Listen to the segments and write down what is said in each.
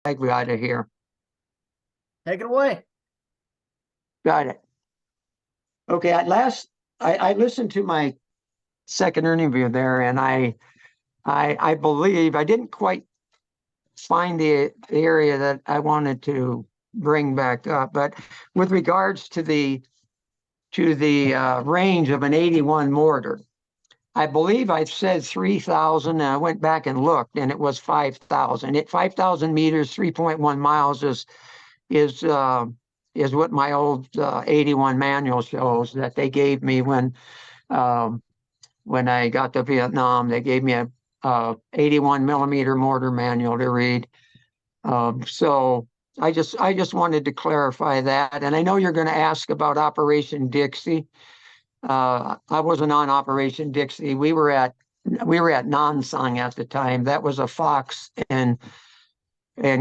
we got it here. Take it away. Got it. Okay, at last, I listened to my second interview there, and I believe I didn't quite find the area that I wanted to bring back up, but with regards to the range of an 81 mortar, I believe I said 3,000. I went back and looked, and it was 5,000. 5,000 meters, 3.1 miles is what my old 81 manual shows that they gave me when I got to Vietnam. They gave me a 81 millimeter mortar manual to read. So I just wanted to clarify that. And I know you're going to ask about Operation Dixie. I wasn't on Operation Dixie. We were at Nan Sang at the time. That was a Fox and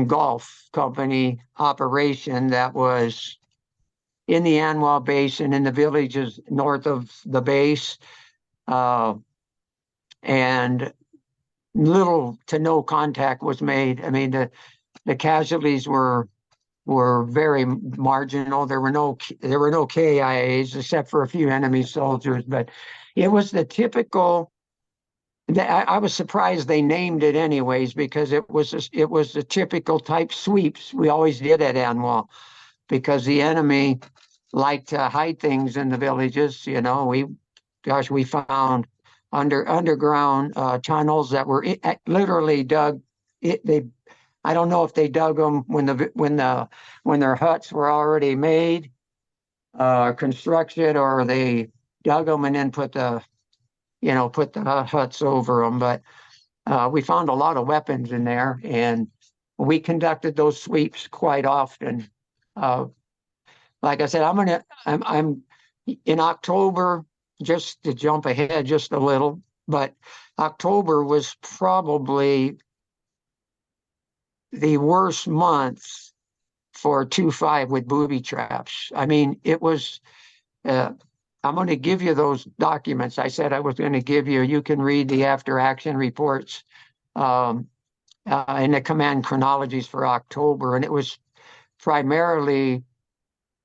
Gulf Company operation that was in the Anwar Basin in the villages north of the base, and little to no contact was made. I mean, the casualties were very marginal. There were no KIAs except for a few enemy soldiers, but it was the typical. I was surprised they named it anyways, because it was the typical type sweeps we always did at Anwar, because the enemy liked to hide things in the villages. We found underground tunnels that were literally dug. I don't know if they dug them when their huts were already made, constructed, or they dug them and then put the huts over them. But we found a lot of weapons in there, and we conducted those sweeps quite often. Like I said, I'm in October, just to jump ahead just a little, but October was probably the worst month for 2.5 with booby traps. I mean, it was. I'm going to give you those documents I said I was going to give you. You can read the after action reports in the command chronologies for October. And it was primarily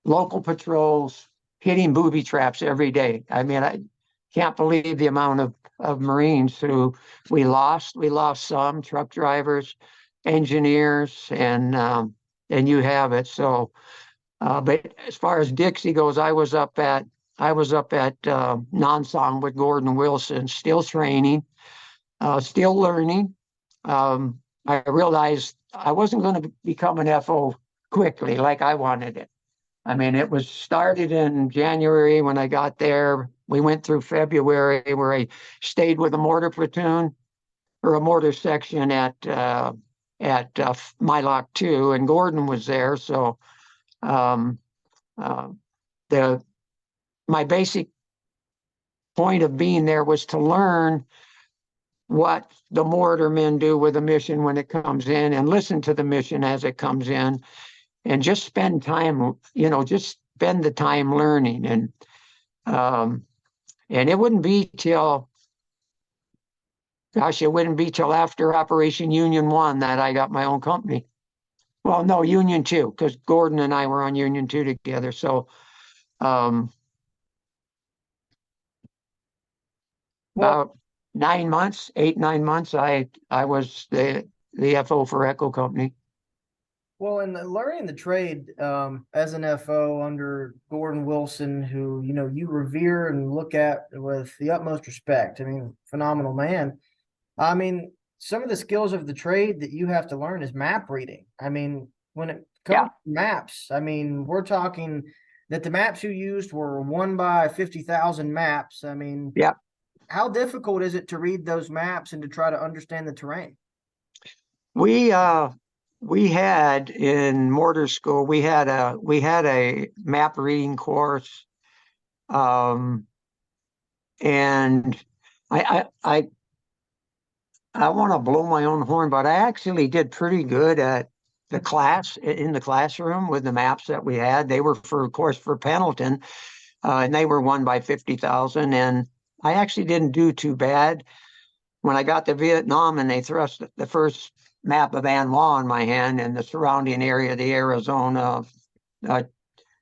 local patrols hitting booby traps every day. I mean, I can't believe the amount of Marines who we lost. We lost some truck drivers, engineers, and you have it. So, but as far as Dixie goes, I was up at Nan Sang with Gordon Wilson, still training, still learning. I realized I wasn't going to become an FO quickly like I wanted it. I mean, it was started in January when I got there. We went through February, where I stayed with a mortar platoon or a mortar section at Mylock 2, and Gordon was there. So um, uh, my basic point of being there was to learn what the mortar men do with a mission when it comes in, and listen to the mission as it comes in, and just spend time, just spend the time learning. And it wouldn't be till, it wouldn't be till after Operation Union 1 that I got my own company. Well, no, Union 2, because Gordon and I were on Union 2 together. So about 9 months, 8-9 months, I was the FO for Echo Company. Well, in learning the trade as an FO under Gordon Wilson, who you revere and look at with the utmost respect. I mean, phenomenal man. I mean, some of the skills of the trade that you have to learn is map reading. I mean, when it comes to maps, I mean, we're talking that the maps you used were 1 by 50,000 maps. I mean, how difficult is it to read those maps and to try to understand the terrain? We had in mortar school, we had a map reading course, and I want to blow my own horn, but I actually did pretty good at the classroom with the maps that we had. They were of course, for Pendleton, and they were 1 by 50,000, and I actually didn't do too bad. When I got to Vietnam and they thrust the first map of Anwar in my hand and the surrounding area, the Arizona,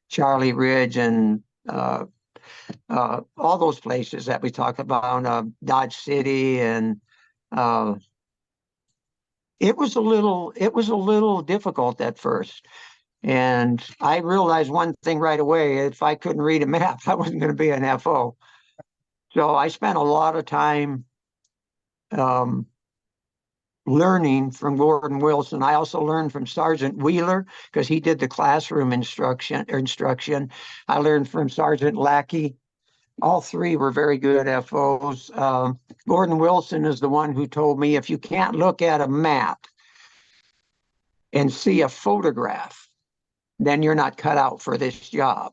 Charlie Ridge, and all those places that we talked about, Dodge City, and it was a little difficult at first. And I realized one thing right away: if I couldn't read a map, I wasn't going to be an FO. So I spent a lot of time learning from Gordon Wilson. I also learned from Sergeant Wheeler because he did the classroom instruction. I learned from Sergeant Lackey. All three were very good FOs. Gordon Wilson is the one who told me, if you can't look at a map and see a photograph, then you're not cut out for this job.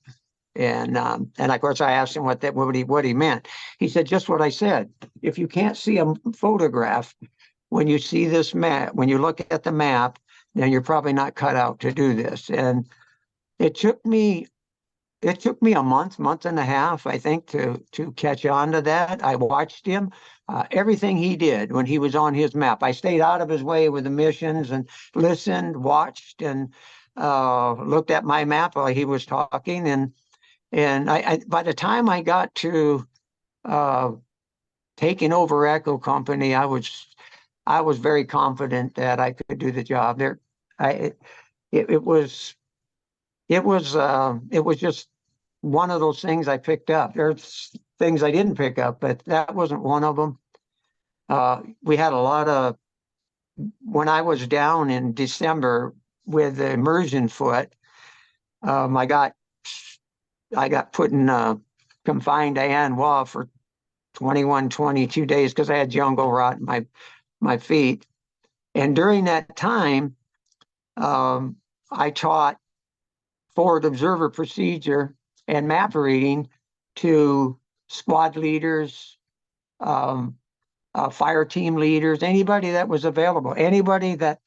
And of course I asked him what he meant. He said just what I said. If you can't see a photograph when you see this map, when you look at the map, then you're probably not cut out to do this. And it took me a month and a half, I think, to catch on to that. I watched him, everything he did when he was on his map. I stayed out of his way with the missions and listened, watched, and looked at my map while he was talking. And I by the time I got to taking over Echo Company, I was very confident that I could do the job. It was just one of those things I picked up. There's things I didn't pick up, but that wasn't one of them. We had a lot of, when I was down in December with the immersion foot, I got put in confined to Anwa for 21, 22 days because I had jungle rot in my feet. And during that time, I taught forward observer procedure and map reading to squad leaders, fire team leaders, anybody that was available, anybody that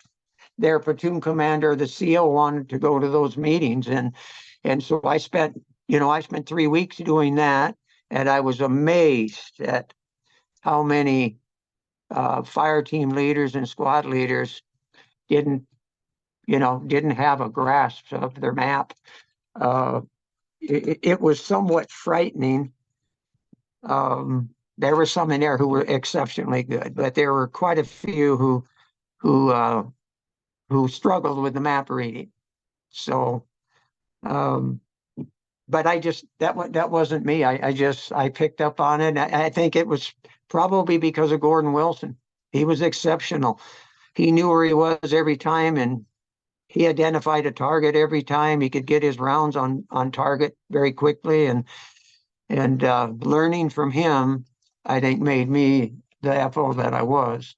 their platoon commander, the CO, wanted to go to those meetings. And so I spent 3 weeks doing that, and I was amazed at how many fire team leaders and squad leaders didn't have a grasp of their map. It was somewhat frightening. There were some in there who were exceptionally good, but there were quite a few who struggled with the map reading. So, but that wasn't me. I picked up on it. I think it was probably because of Gordon Wilson. He was exceptional. He knew where he was every time, and he identified a target every time. He could get his rounds on target very quickly, and learning from him, I think, made me the FO that I was.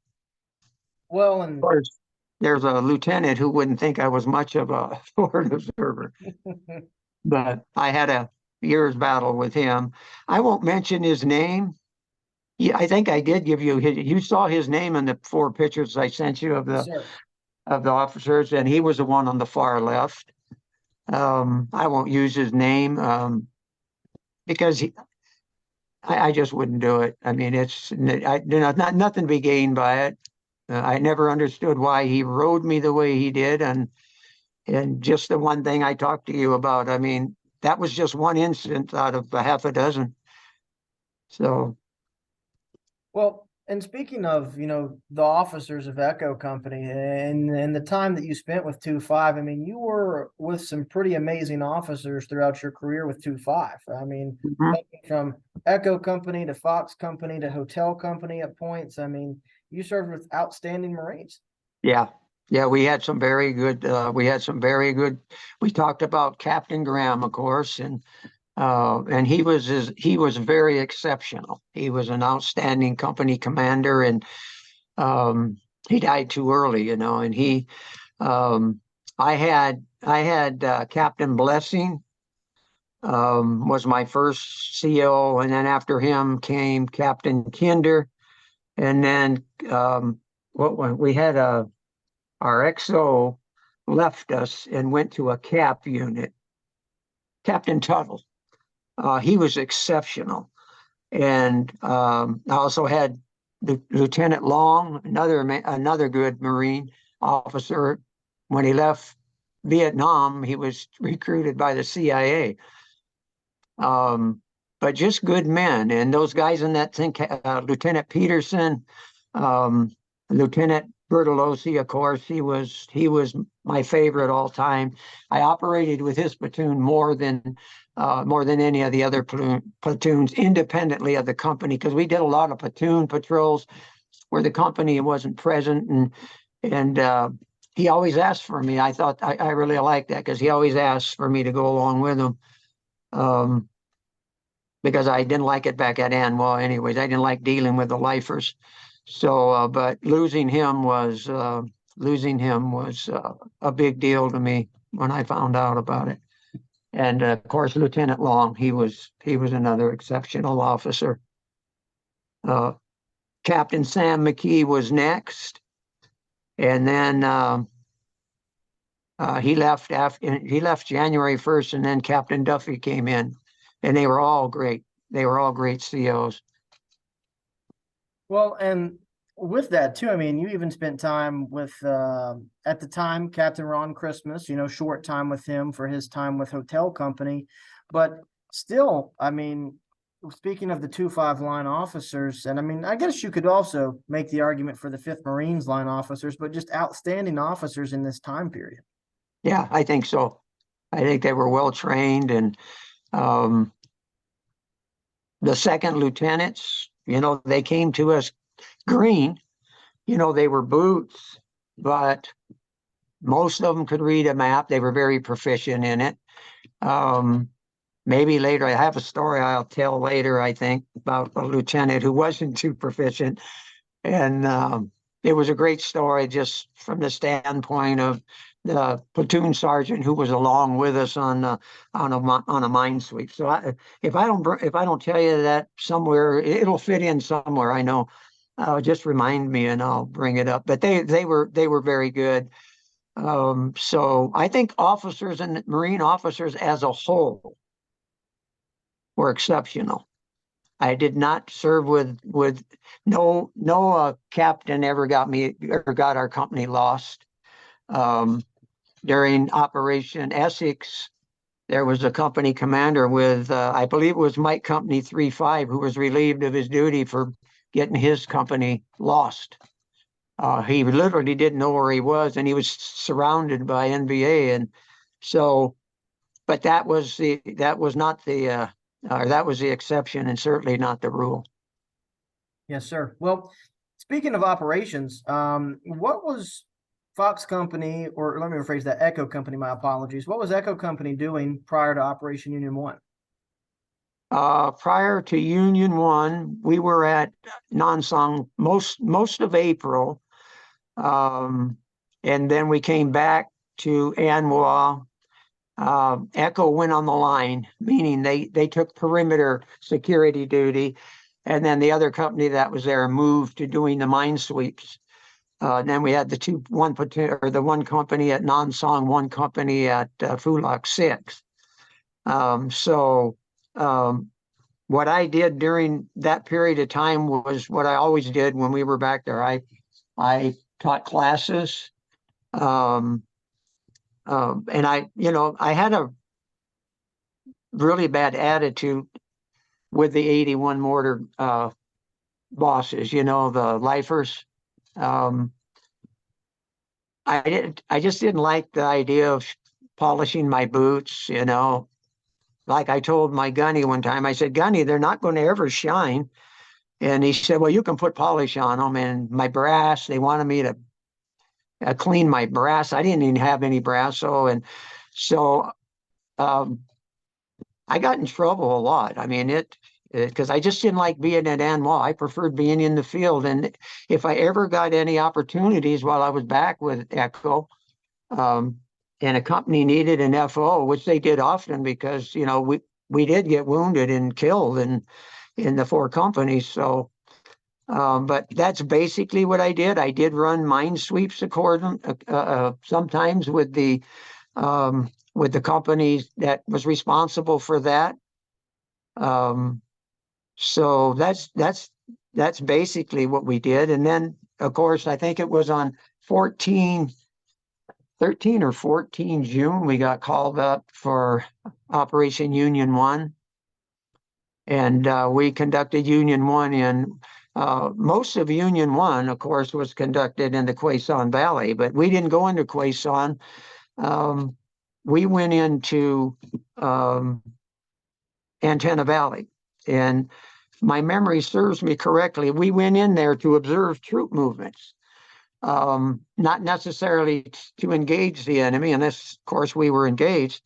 Well, of course, there's a lieutenant who wouldn't think I was much of a forward observer, but I had a year's battle with him. I won't mention his name. Yeah, I think I did give you you saw his name in the 4 pictures I sent you of the officers, and he was the one on the far left. I won't use his name because I just wouldn't do it. I mean, nothing to be gained by it. I never understood why he rode me the way he did, and just the one thing I talked to you about. I mean, that was just one incident out of a half a dozen. So, well, and speaking of, the officers of Echo Company and the time that you spent with 2-5, I mean, you were with some pretty amazing officers throughout your career with 2-5. I mean, from Echo Company to Fox Company to Hotel Company at points. I mean, you served with outstanding Marines. Yeah. We had some very good. We talked about Captain Graham, of course, and he was very exceptional. He was an outstanding company commander, and he died too early, and he I had Captain Blessing was my first CO, and then after him came Captain Kinder, and then we had our XO left us and went to a cap unit. Captain Tuttle. He was exceptional. And I also had Lieutenant Long, another good Marine, officer. When he left Vietnam, he was recruited by the CIA. But just good men. And those guys in that thing, Lieutenant Peterson, Lieutenant Bertolozzi, of course, he was my favorite all time. I operated with his platoon more than any of the other platoons independently of the company, because we did a lot of platoon patrols where the company wasn't present, and he always asked for me. I thought I really liked that, because he always asked for me to go along with him. Because I didn't like it back at Anwar anyways. I didn't like dealing with the lifers. So, but losing him was a big deal to me when I found out about it. And of course, Lieutenant Long, he was another exceptional officer. Captain Sam McKee was next, and then he left January 1st, and then Captain Duffy came in. And they were all great. They were all great COs. Well, and with that too, I mean, you even spent time with, at the time, Captain Ron Christmas, short time with him for his time with Hotel Company. But still, I mean, speaking of the 2-5 line officers, and I mean, I guess you could also make the argument for the 5th Marines line officers, but just outstanding officers in this time period. Yeah, I think so. I think they were well trained, and the second lieutenants, they came to us green. They were boots, but most of them could read a map. They were very proficient in it. Maybe later, I have a story I'll tell later, I think, about a lieutenant who wasn't too proficient. And it was a great story just from the standpoint of the platoon sergeant who was along with us on a mine sweep. So if I don't tell you that somewhere, it'll fit in somewhere. I know. Just remind me and I'll bring it up. But they were very good. So I think officers and Marine officers as a whole were exceptional. I did not serve with no captain ever got our company lost. During Operation Essex, there was a company commander with, I believe it was Mike Company 3-5, who was relieved of his duty for getting his company lost. He literally didn't know where he was, and he was surrounded by NBA. And so, but that was the exception, and certainly not the rule. Yes, sir. Well, speaking of operations, what was Fox Company, or let me rephrase that, Echo Company, my apologies. What was Echo Company doing prior to Operation Union 1? Prior to Union 1, we were at Nonsong most of April. And then we came back to Anwa. Echo went on the line, meaning they took perimeter security duty. And then the other company that was there moved to doing the mine sweeps. And then we had the one company at Nonsong, one company at Fulak 6. What I did during that period of time was what I always did when we were back there. I taught classes, and I had a really bad attitude with the 81 mortar bosses, the lifers. I just didn't like the idea of polishing my boots, Like I told my gunny one time, I said, Gunny, they're not going to ever shine. And he said, well, you can put polish on them. And my brass, they wanted me to clean my brass. I didn't even have any brass. So I got in trouble a lot. I mean, because I just didn't like being at Anwar. I preferred being in the field. And if I ever got any opportunities while I was back with Echo, and a company needed an FO, which they did often, because we did get wounded and killed in the 4 companies. So, but that's basically what I did. I did run mine sweeps sometimes with the companies that was responsible for that. So that's basically what we did. And then, of course, I think it was on 13 or 14 June, we got called up for Operation Union 1. And we conducted Union 1 in, most of Union 1, of course, was conducted in the Quai Son Valley, but we didn't go into Quai Son. We went into Antenna Valley. And my memory serves me correctly, we went in there to observe troop movements. Not necessarily to engage the enemy, and this, of course, we were engaged,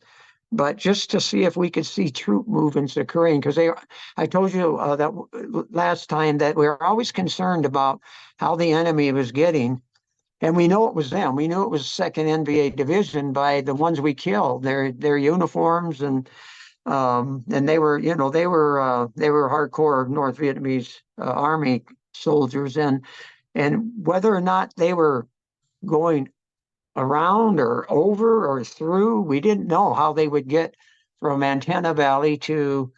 but just to see if we could see troop movements occurring. Because I told you that last time that we were always concerned about how the enemy was getting, and we know it was them. We knew it was 2nd NVA Division by the ones we killed, their uniforms, and they were, they were hardcore North Vietnamese Army soldiers, and whether or not they were going around or over or through, we didn't know how they would get from Antenna Valley to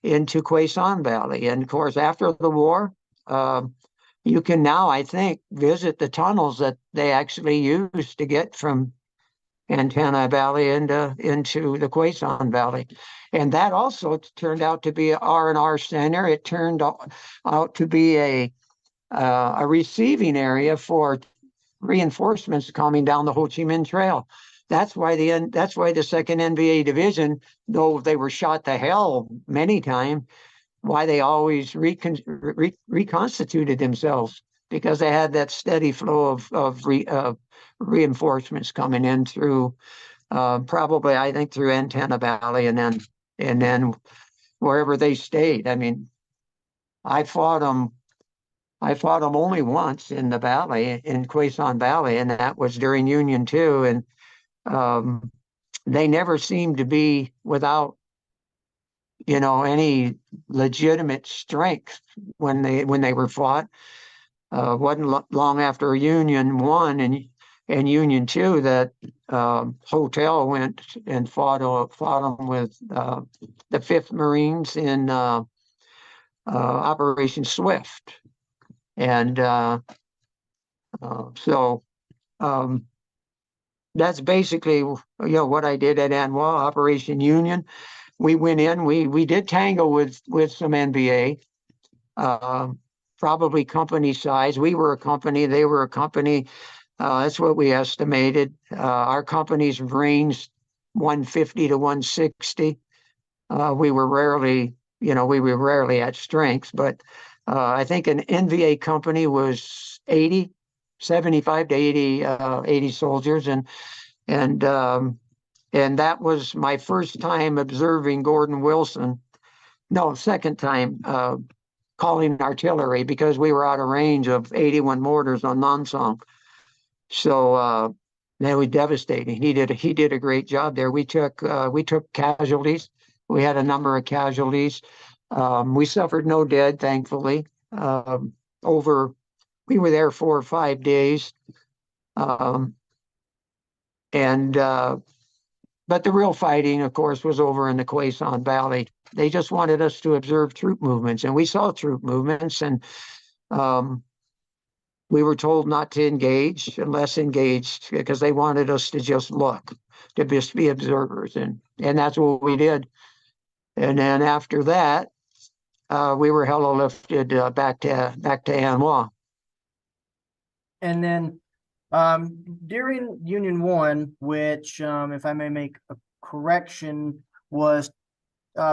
into Quai Son Valley. And of course, after the war, you can now, I think, visit the tunnels that they actually used to get from Antenna Valley into the Quai Son Valley. And that also turned out to be a R&R center. It turned out to be a receiving area for reinforcements coming down the Ho Chi Minh Trail. That's why the 2nd NVA Division, though they were shot to hell many times, why they always reconstituted themselves, because they had that steady flow of reinforcements coming in through probably, I think, through Antenna Valley, and then wherever they stayed. I mean, I fought them only once in the valley, in Quai Son Valley, and that was during Union 2. And they never seemed to be without, any legitimate strength when they were fought. Wasn't long after Union 1 and Union 2 that Hotel went and fought them with the 5th Marines in Operation Swift. And so that's basically, what I did at Anwa, Operation Union. We went in, we did tangle with some NVA, probably company size. We were a company, they were a company. That's what we estimated. Our companies ranged 150 to 160. We were rarely at strength, but I think an NVA company was 75 to 80 soldiers. And that was my first time observing Gordon Wilson. No, second time calling artillery, because we were out of range of 81 mortars on Nam Song. So that was devastating. He did a great job there. We took casualties. We had a number of casualties. We suffered no dead, thankfully. We were there 4 or 5 days. But the real fighting, of course, was over in the Quai Son Valley. They just wanted us to observe troop movements, and we saw troop movements, and we were told not to engage unless engaged, because they wanted us to just look, to just be observers, and that's what we did. And then after that, we were hella lifted back to Anwa. And then during Union 1, which, if I may make a correction, was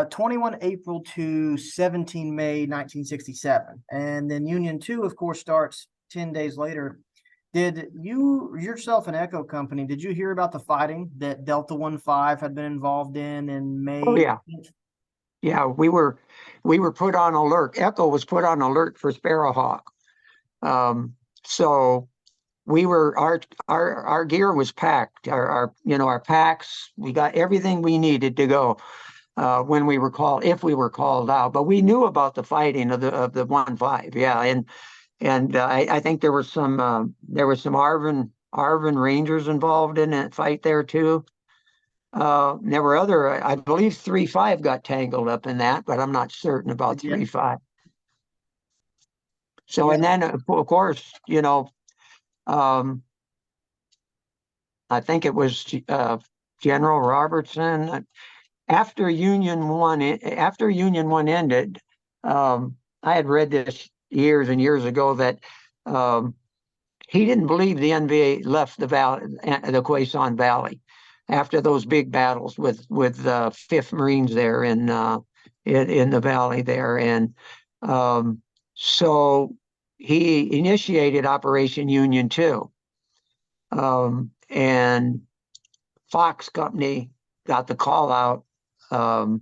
21 April to 17 May 1967. And then Union 2, of course, starts 10 days later. Did you yourself and Echo Company, did you hear about the fighting that Delta 15 had been involved in May? Oh, yeah. Yeah, we were put on alert. Echo was put on alert for Sparrowhawk. So we were, our gear was packed, our packs, we got everything we needed to go when we were called, if we were called out. But we knew about the fighting of the 15, yeah, and I think there was some Arvin Rangers involved in that fight there too. There were other, I believe 3-5 got tangled up in that, but I'm not certain about 3-5. So, Yeah. and then of course, I think it was General Robertson. After Union One ended, I had read this years and years ago that he didn't believe the NVA left the valley, the Quezon Valley, after those big battles with Fifth Marines there in the valley there, and so he initiated Operation Union Two, and Fox Company got the call out to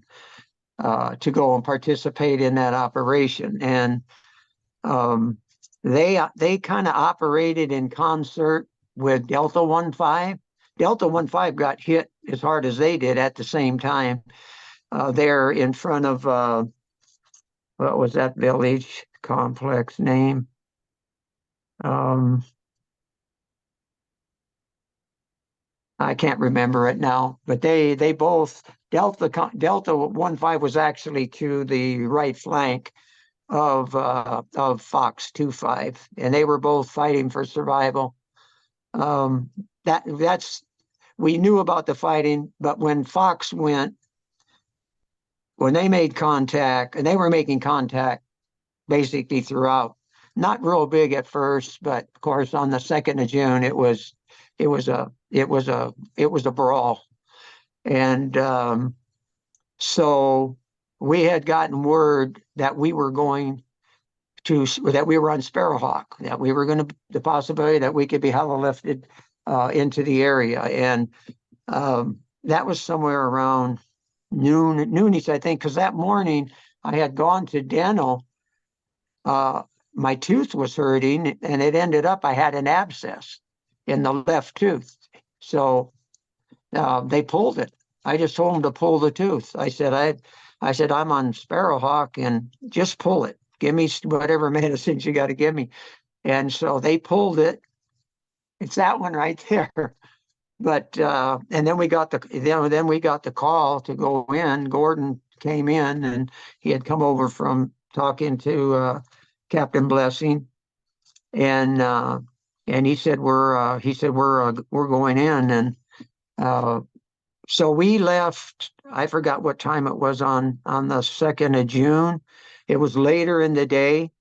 go and participate in that operation, and they kind of operated in concert with Delta 15. Delta 15 got hit as hard as they did at the same time. There in front of what was that village complex name? I can't remember it now, but they both Delta 15 was actually to the right flank of Fox 25, and they were both fighting for survival. That's we knew about the fighting, but when they made contact, and they were making contact basically throughout, not real big at first, but of course on the 2nd of June it was a brawl, and so we had gotten word that we were on Sparrowhawk, that we were going to the possibility that we could be helilifted into the area, and that was somewhere around noonish, I think, because that morning I had gone to dental. My tooth was hurting, and it ended up I had an abscess in the left tooth. So they pulled it. I just told them to pull the tooth. I said I'm on Sparrowhawk, and just pull it. Give me whatever medicines you got to give me. And so they pulled it. It's that one right there. But and then we got the call to go in. Gordon came in, and he had come over from talking to Captain Blessing, and he said we're going in, and so we left. I forgot what time it was on the 2nd of June. It was later in the day.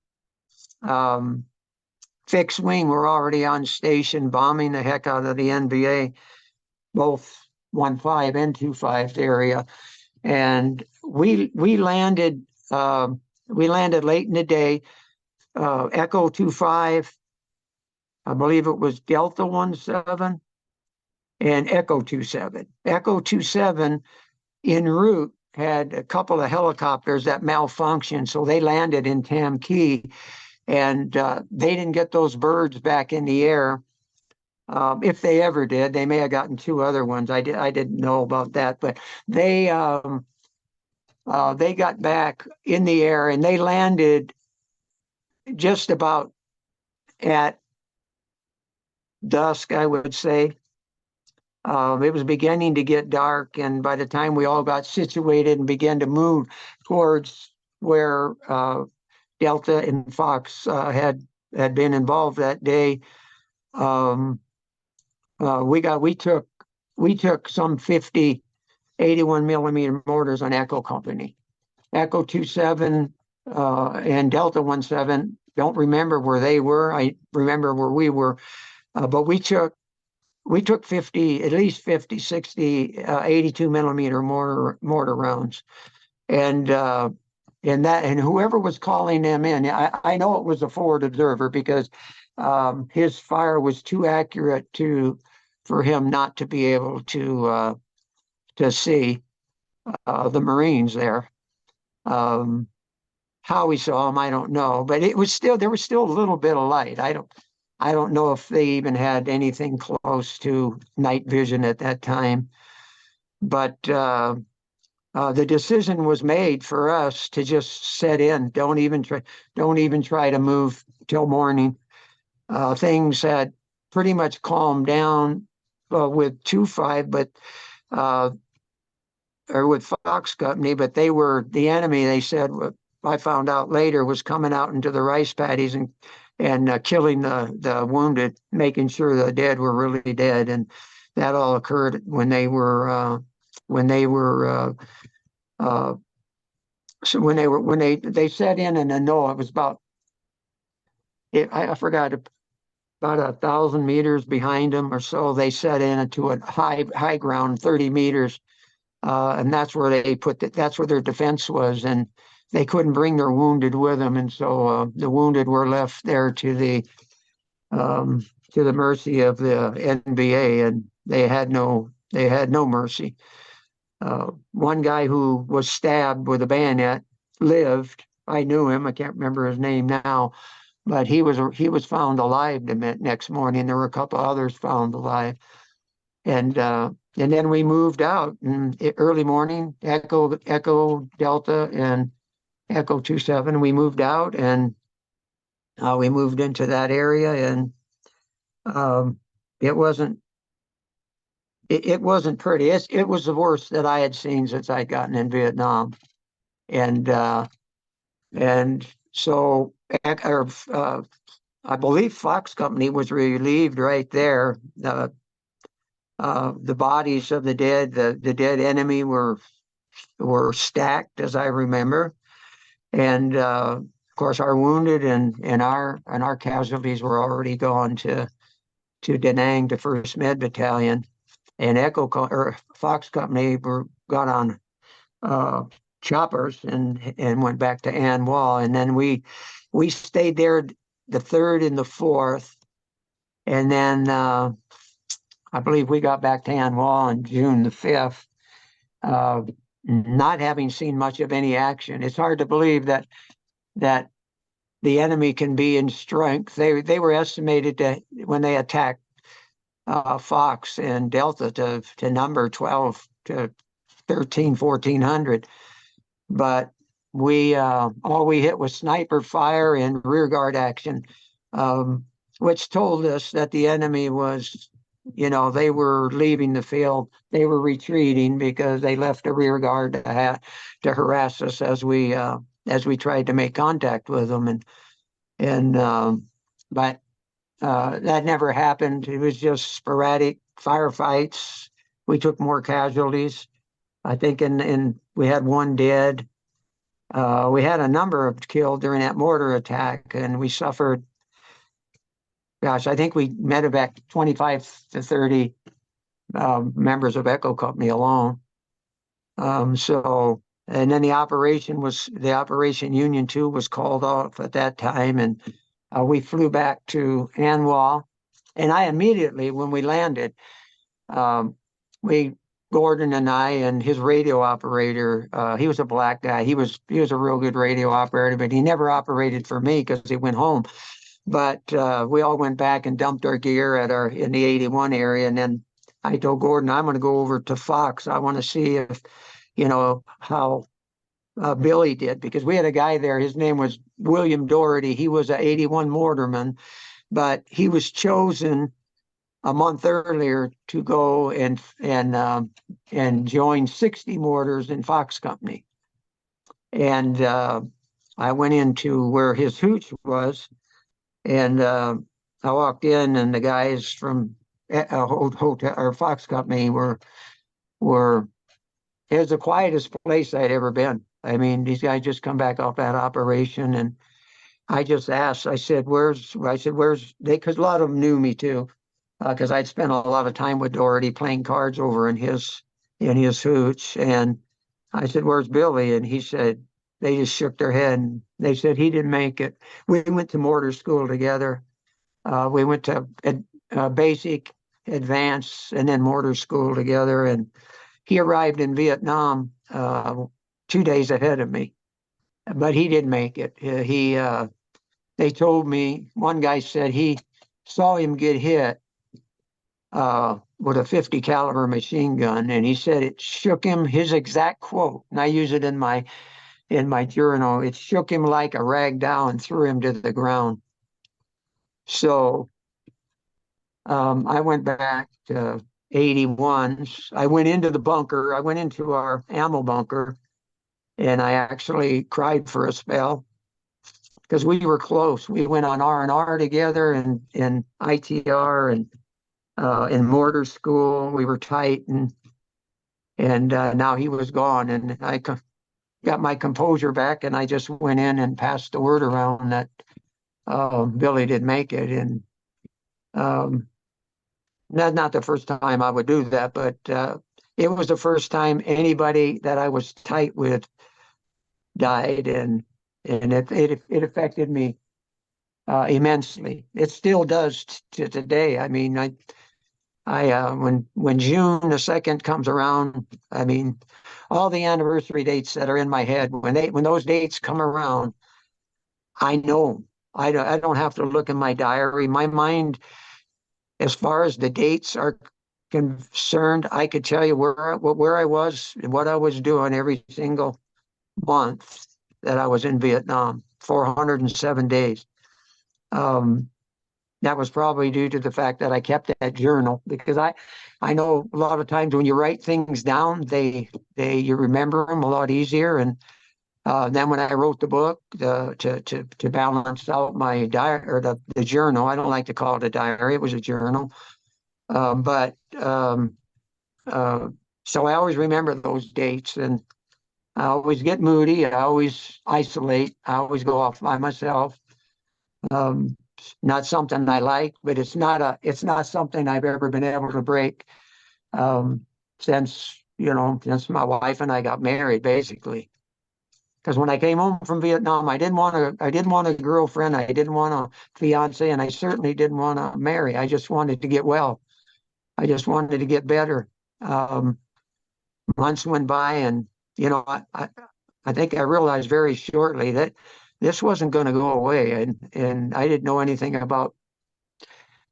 Fixed wing were already on station, bombing the heck out of the NVA, both 15 and 25 area, and we landed. We landed late in the day. Echo 25, I believe it was Delta 17, and Echo 27. Echo 27 en route had a couple of helicopters that malfunctioned, so they landed in Tam Key, and they didn't get those birds back in the air. If they ever did, they may have gotten 2 other ones. I didn't know about that, but they got back in the air, and they landed just about at dusk, I would say. It was beginning to get dark, and by the time we all got situated and began to move towards where Delta and Fox had been involved that day, we took some 50 81 millimeter mortars on Echo Company. Echo 27 and Delta 17, don't remember where they were. I remember where we were, but we took 50, at least 50, 60, 82 millimeter mortar rounds, and whoever was calling them in, I know it was a forward observer, because his fire was too accurate for him not to be able to see the Marines there. How we saw them, I don't know, but there was still a little bit of light. I don't know if they even had anything close to night vision at that time, but the decision was made for us to just set in. Don't even try to move till morning. Things had pretty much calmed down with 25, but or with Fox Company, but the enemy, they said, I found out later, was coming out into the rice paddies and killing the wounded, making sure the dead were really dead, and that all occurred when they were so when they set in a knoll. It was about I forgot, about 1,000 meters behind them or so. They set into a high ground, 30 meters, and that's where that's where their defense was, and they couldn't bring their wounded with them, and so the wounded were left there um, to the mercy of the NBA, and they had no mercy. One guy who was stabbed with a bayonet lived. I knew him. I can't remember his name now, but he was found alive the next morning. There were a couple others found alive, and then we moved out in early morning. Echo Delta and Echo 27. We moved out, and we moved into that area, and um, it wasn't it wasn't pretty. It was the worst that I had seen since I'd gotten in Vietnam, and so I believe Fox Company was relieved right there. The bodies of the dead enemy were stacked, as I remember, and of course our wounded and our casualties were already gone to Da Nang, to First Med Battalion, and Fox Company got on uh, choppers and went back to An Wall, and then we stayed there the 3rd and the 4th, and then I believe we got back to An Wall on June the 5th, uh, not having seen much of any action. It's hard to believe that the enemy can be in strength. They were estimated to, when they attacked Fox and Delta, to number 12 to 13, 1,400. But all we hit was sniper fire and rear guard action, which told us that the enemy was, they were leaving the field. They were retreating because they left a rear guard to harass us as we tried to make contact with them. But that never happened. It was just sporadic firefights. We took more casualties. I think we had one dead. We had a number of killed during that mortar attack, and we suffered, gosh, I think we medevac 25 to 30 members of Echo Company alone. And then the Operation Union 2 was called off at that time, and we flew back to An Wall. And I immediately, when we landed, Gordon and I and his radio operator, he was a black guy. He was a real good radio operator, but he never operated for me because he went home. But we all went back and dumped our gear in the 81 area, and then I told Gordon, I'm going to go over to Fox. I want to see if how Billy did, because we had a guy there. His name was William Doherty. He was an 81 mortarman, but he was chosen a month earlier to go and join 60 mortars in Fox Company. And I went into where his hooch was, and I walked in, and the guys from hotel or Fox Company were it was the quietest place I'd ever been. I mean, these guys just come back off that operation, and I just asked. I said, "Where's they?" Because a lot of them knew me too, because I'd spent a lot of time with Doherty playing cards over in his hooch. And I said, "Where's Billy?" And he said, they just shook their head, and they said he didn't make it. We went to mortar school together. We went to basic, advanced, and then mortar school together, and he arrived in Vietnam 2 days ahead of me, but he didn't make it. They told me, one guy said he saw him get hit with a 50 caliber machine gun, and he said it shook him. His exact quote, and I use it in my journal. It shook him like a rag doll and threw him to the ground. So I went back to 81s. I went into the bunker. I went into our ammo bunker, and I actually cried for a spell. because we were close. We went on R&R together and in ITR and in mortar school. We were tight, and now he was gone, and I got my composure back, and I just went in and passed the word around that Billy did make it, and that's not the first time I would do that, but it was the first time anybody that I was tight with died, and it affected me immensely. It still does to today. I mean, when June the 2nd comes around, I mean, all the anniversary dates that are in my head, when those dates come around, I know. I don't have to look in my diary. My mind, as far as the dates are concerned, I could tell you where I was and what I was doing every single month that I was in Vietnam, 407 days. That was probably due to the fact that I kept that journal, because I know a lot of times when you write things down, you remember them a lot easier. And then when I wrote the book to balance out my diary, or the journal, I don't like to call it a diary, it was a journal. But so I always remember those dates, and I always get moody. I always isolate. I always go off by myself. Not something I like, but it's not something I've ever been able to break since my wife and I got married, basically. Because when I came home from Vietnam, I didn't want a girlfriend, I didn't want a fiance, and I certainly didn't want to marry. I just wanted to get well. I just wanted to get better. Months went by, and I think I realized very shortly that this wasn't going to go away, and I didn't know anything about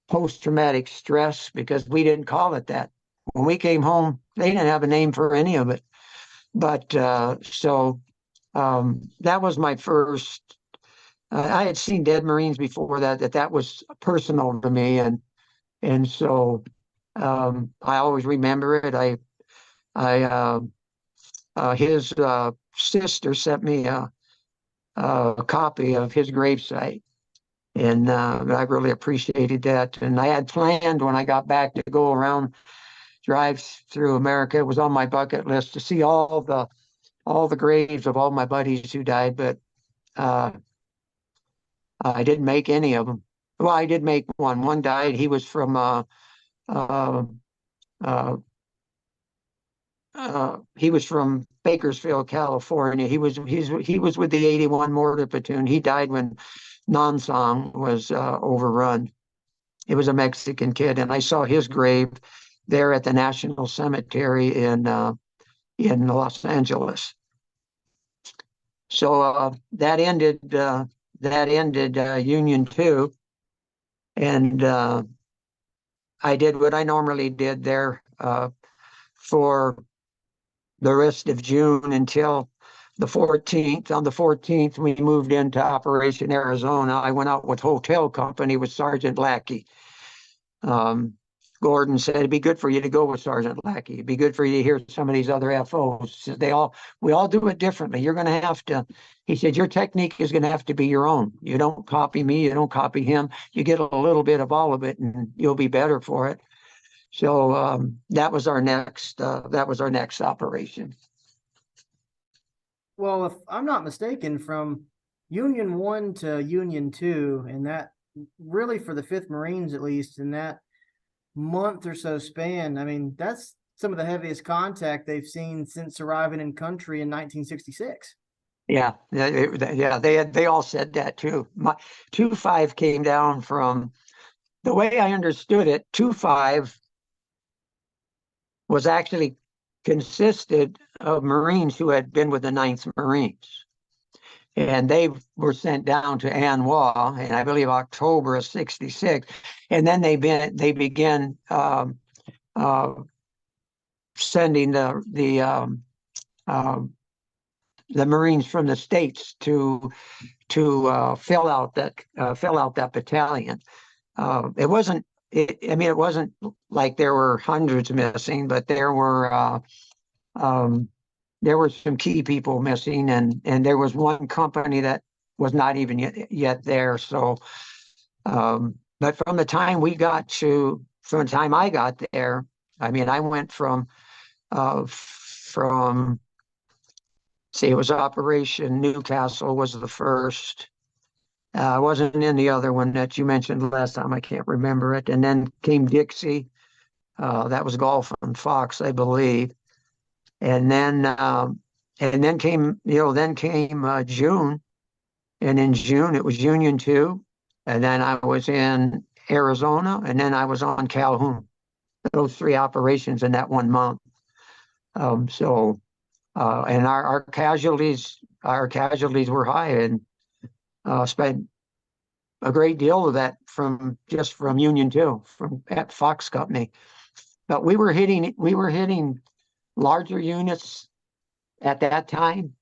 post-traumatic stress because we didn't call it that. When we came home, they didn't have a name for any of it. But so that was my first. I had seen dead Marines before that was personal to me, and so I always remember it. His sister sent me a copy of his gravesite, and I really appreciated that. And I had planned when I got back to go around, drive through America. It was on my bucket list to see all the graves of all my buddies who died, but I didn't make any of them. Well, I did make one. One died. He was from he was from Bakersfield, California. He was with the 81 Mortar Platoon. He died when Nam Song was overrun. It was a Mexican kid, and I saw his grave there at the National Cemetery in Los Angeles. So that ended Union 2, and I did what I normally did there for the rest of June until the 14th. On the 14th, we moved into Operation Arizona. I went out with Hotel Company with Sergeant Lackey. Gordon said it'd be good for you to go with Sergeant Lackey. It'd be good for you to hear some of these other FOs. We all do it differently. You're going to have to, he said, your technique is going to have to be your own. You don't copy me. You don't copy him. You get a little bit of all of it, and you'll be better for it. So that was our next operation. Well, if I'm not mistaken, from Union 1 to Union 2, and that really for the 5th Marines, at least in that month or so span, I mean, that's some of the heaviest contact they've seen since arriving in country in 1966. Yeah, they all said that too. My 2-5 came down from, the way I understood it, 2-5 was actually consisted of Marines who had been with the 9th Marines. And they were sent down to Anwa in, I believe, October of '66. And then they began sending the Marines from the States to fill out that battalion. It wasn't like there were hundreds missing, but there were some key people missing, and there was one company that was not even yet there. So, but from the time I got there, I mean, I went see, it was Operation Newcastle was the first. I wasn't in the other one that you mentioned last time. I can't remember it. And then came Dixie. That was Gulf and Fox, I believe. And then came June, and in June it was Union 2, and then I was in Arizona, and then I was on Calhoun. Those three operations in that 1 month. And our casualties were high, and spent a great deal of that from Union 2, from at Fox Company. But we were hitting larger units at that time.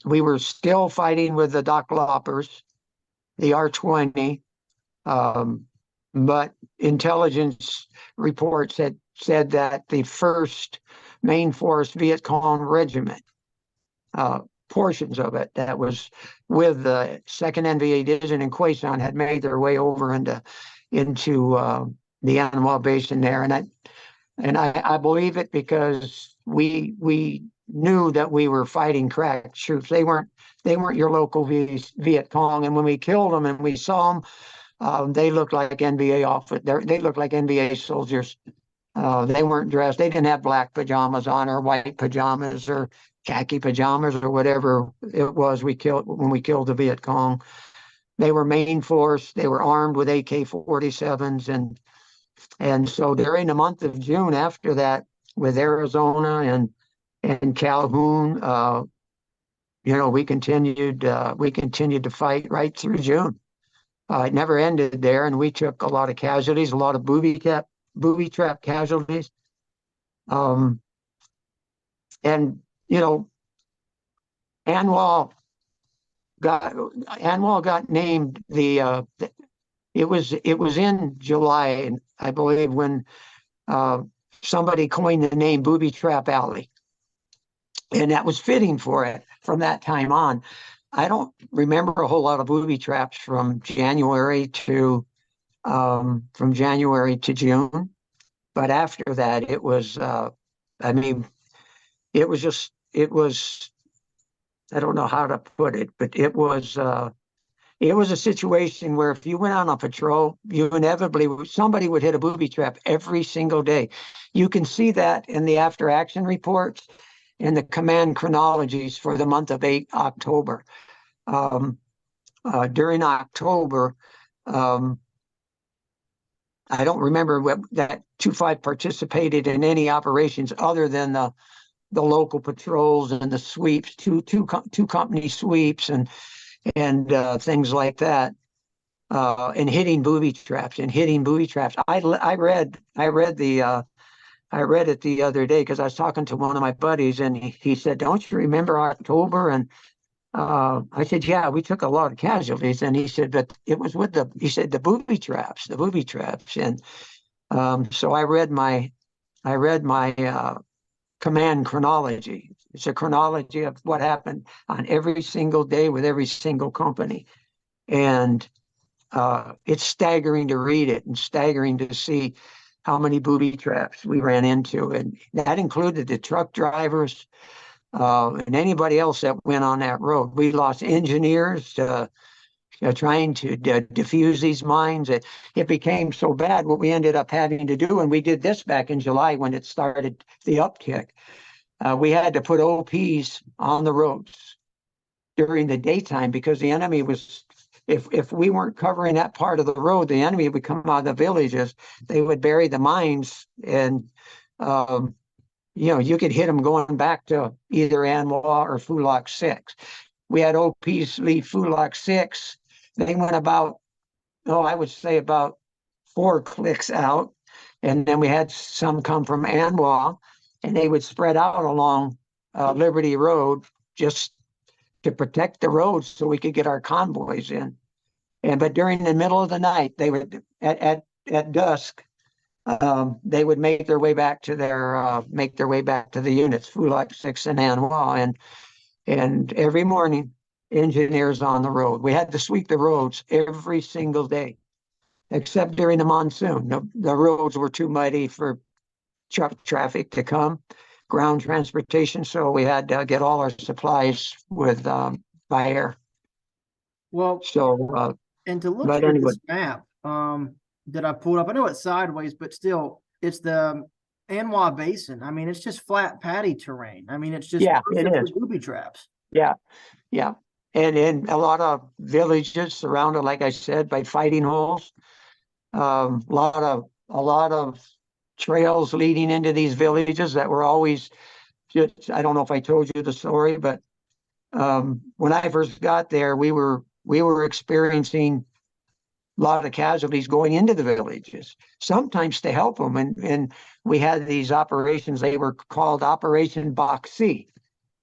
We were still fighting with the Doc Loppers, the R-20, but intelligence reports had said that the first Main Force Viet Cong regiment, portions of it that was with the 2nd NVA Division in Quezon, had made their way over into the Anwar Basin there, and I believe it because we knew that we were fighting crack troops. They weren't your local Viet Cong, and when we killed them and we saw them, they looked like NVA They looked like NVA soldiers. They weren't dressed. They didn't have black pajamas on, or white pajamas, or khaki pajamas, or whatever it was when we killed the Viet Cong. They were main force. They were armed with AK-47s, and so during the month of June after that, with Arizona and Calhoun, we continued to fight right through June. It never ended there, and we took a lot of casualties, a lot of booby trap casualties. And Anwar got named it was in July, I believe, when somebody coined the name Booby Trap Alley, and that was fitting for it from that time on. I don't remember a whole lot of booby traps from January to June, but after that, it was it was I don't know how to put it, but it was a situation where if you went on a patrol, somebody would hit a booby trap every single day. You can see that in the after action reports and the command chronologies for the month of October. During October, I don't remember that 2-5 participated in any operations other than the local patrols and the sweeps, two company sweeps and things like that, and hitting booby traps. I read it the other day because I was talking to one of my buddies, and he said, "Don't you remember October?" And I said, "Yeah, we took a lot of casualties." And he said, "But it was with the booby traps, And so I read my command chronology. It's a chronology of what happened on every single day with every single company, and it's staggering to read it and staggering to see how many booby traps we ran into, and that included the truck drivers and anybody else that went on that road. We lost engineers trying to diffuse these mines. It became so bad. What we ended up having to do, and we did this back in July when it started the uptick, we had to put OPs on the roads during the daytime because the enemy was. If we weren't covering that part of the road, the enemy would come out of the villages. They would bury the mines, and you could hit them going back to either Anwar or Fulak 6. We had OPs leave Fulak 6. They went I would say about 4 clicks out, and then we had some come from Anwar, and they would spread out along Liberty Road just to protect the roads so we could get our convoys in. But during the middle of the night, they would at dusk, they would make their way back to the units, Fulak 6 and Anwar, and every morning engineers on the road. We had to sweep the roads every single day, except during the monsoon. The roads were too muddy for truck traffic to come, ground transportation. So we had to get all our supplies with by air. Well, So, and to look but at anyway, this map that I pulled up, I know it's sideways, but still, it's the Anwa Basin. I mean, it's just flat paddy terrain. I mean, it's just yeah, it perfect for is. booby traps. Yeah, yeah. And in a lot of villages surrounded, like I said, by fighting holes. A lot of trails leading into these villages that were always just, I don't know if I told you the story, but when I first got there, we were experiencing a lot of casualties going into the villages, sometimes to help them. And we had these operations, they were called Operation Boxy.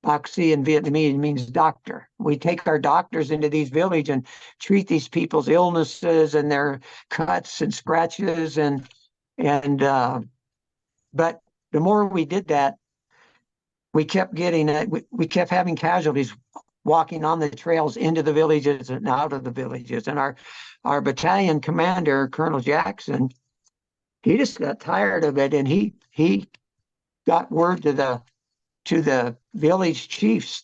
Boxy in Vietnamese means doctor. We take our doctors into these villages and treat these people's illnesses and their cuts and scratches and but the more we did that, we kept getting we kept having casualties walking on the trails into the villages and out of the villages. And our battalion commander, Colonel Jackson, he just got tired of it, and he got word to the village chiefs,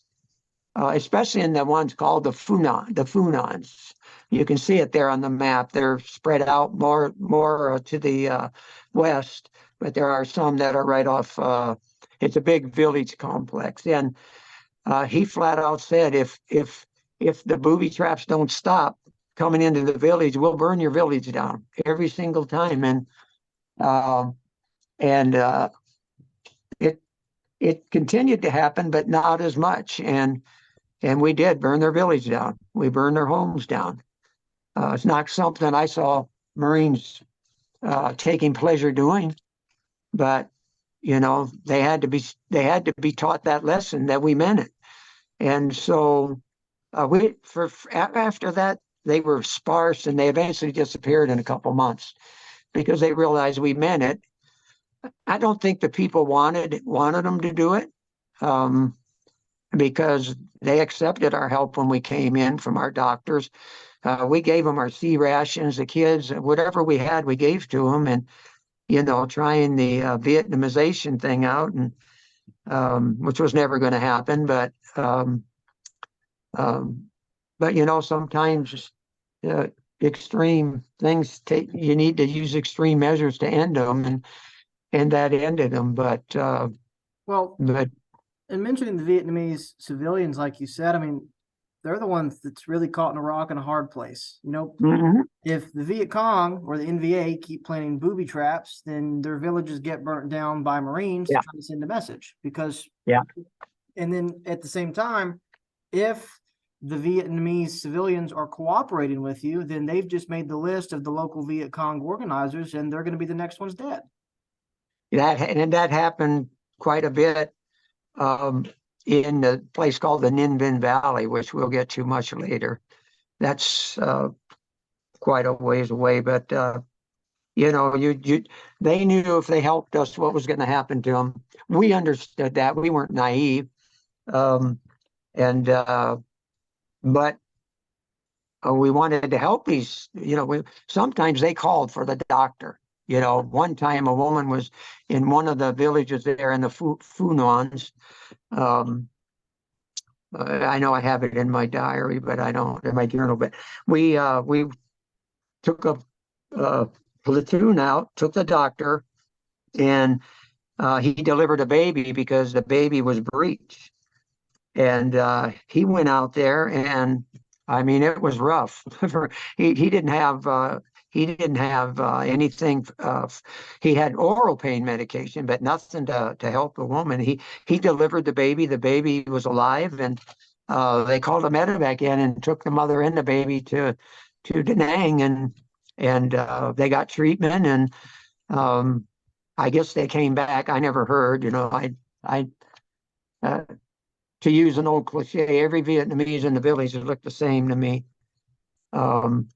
especially in the ones called the Funans. You can see it there on the map. They're spread out more to the west, but there are some that are right off. It's a big village complex, and he flat out said, if the booby traps don't stop coming into the village, we'll burn your village down every single time. Um, and it it continued to happen, but not as much. And we did burn their village down. We burned their homes down. It's not something I saw Marines taking pleasure doing, but they had to be taught that lesson that we meant it. And so after that they were sparse, and they eventually disappeared in a couple months because they realized we meant it. I don't think the people wanted them to do it, um, because they accepted our help when we came in from our doctors. We gave them our C rations, the kids, whatever we had, we gave to them, and trying the Vietnamization thing out, and which was never going to happen. Um, but sometimes uh, extreme things you need to use extreme measures to end them, and that ended them. Well, But and mentioning the Vietnamese civilians, like you said, I mean, they're the ones that's really caught in a rock and a hard place. mhm, If the Viet Cong or the NVA keep planting booby traps, then their villages get burnt down by Marines yeah, trying to send a message. yeah, And then at the same time, if the Vietnamese civilians are cooperating with you, then they've just made the list of the local Viet Cong organizers, and they're going to be the next ones dead. that happened quite a bit um, in the place called the Ninh Binh Valley, which we'll get to much later. That's quite a ways away, but they knew if they helped us, what was going to happen to them. We understood that. We weren't naive, um, and but we wanted to help these. Sometimes they called for the doctor. One time a woman was in one of the villages there in the Funans. Um, I know I have it in my diary, but I don't in my journal. But we took a platoon out, took the doctor, and he delivered a baby because the baby was breech. And he went out there, and I mean, it was rough. He didn't have anything. He had oral pain medication, but nothing to help the woman. He delivered the baby. The baby was alive, and they called a medevac in and took the mother and the baby to Da Nang, and they got treatment, and I guess they came back. I never heard. I uh, to use an old cliche, every Vietnamese in the village looked the same to me. Um,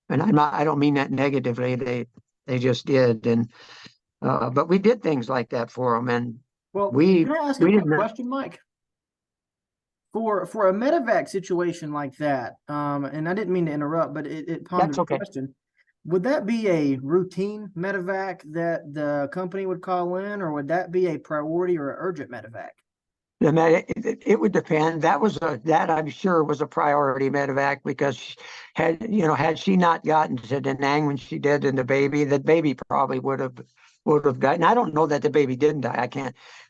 and I don't mean that negatively. They just did. And but we did things like that for them, and Well, we can I ask a we quick didn't. question, Mike? For a medevac situation like that, and I didn't mean to interrupt, but it That's pondered a okay. question. Would that be a routine medevac that the company would call in, or would that be a priority or an urgent medevac? It would depend. That I'm sure was a priority medevac because had she not gotten to Da Nang when she did, and the baby probably would have died. And I don't know that the baby didn't die.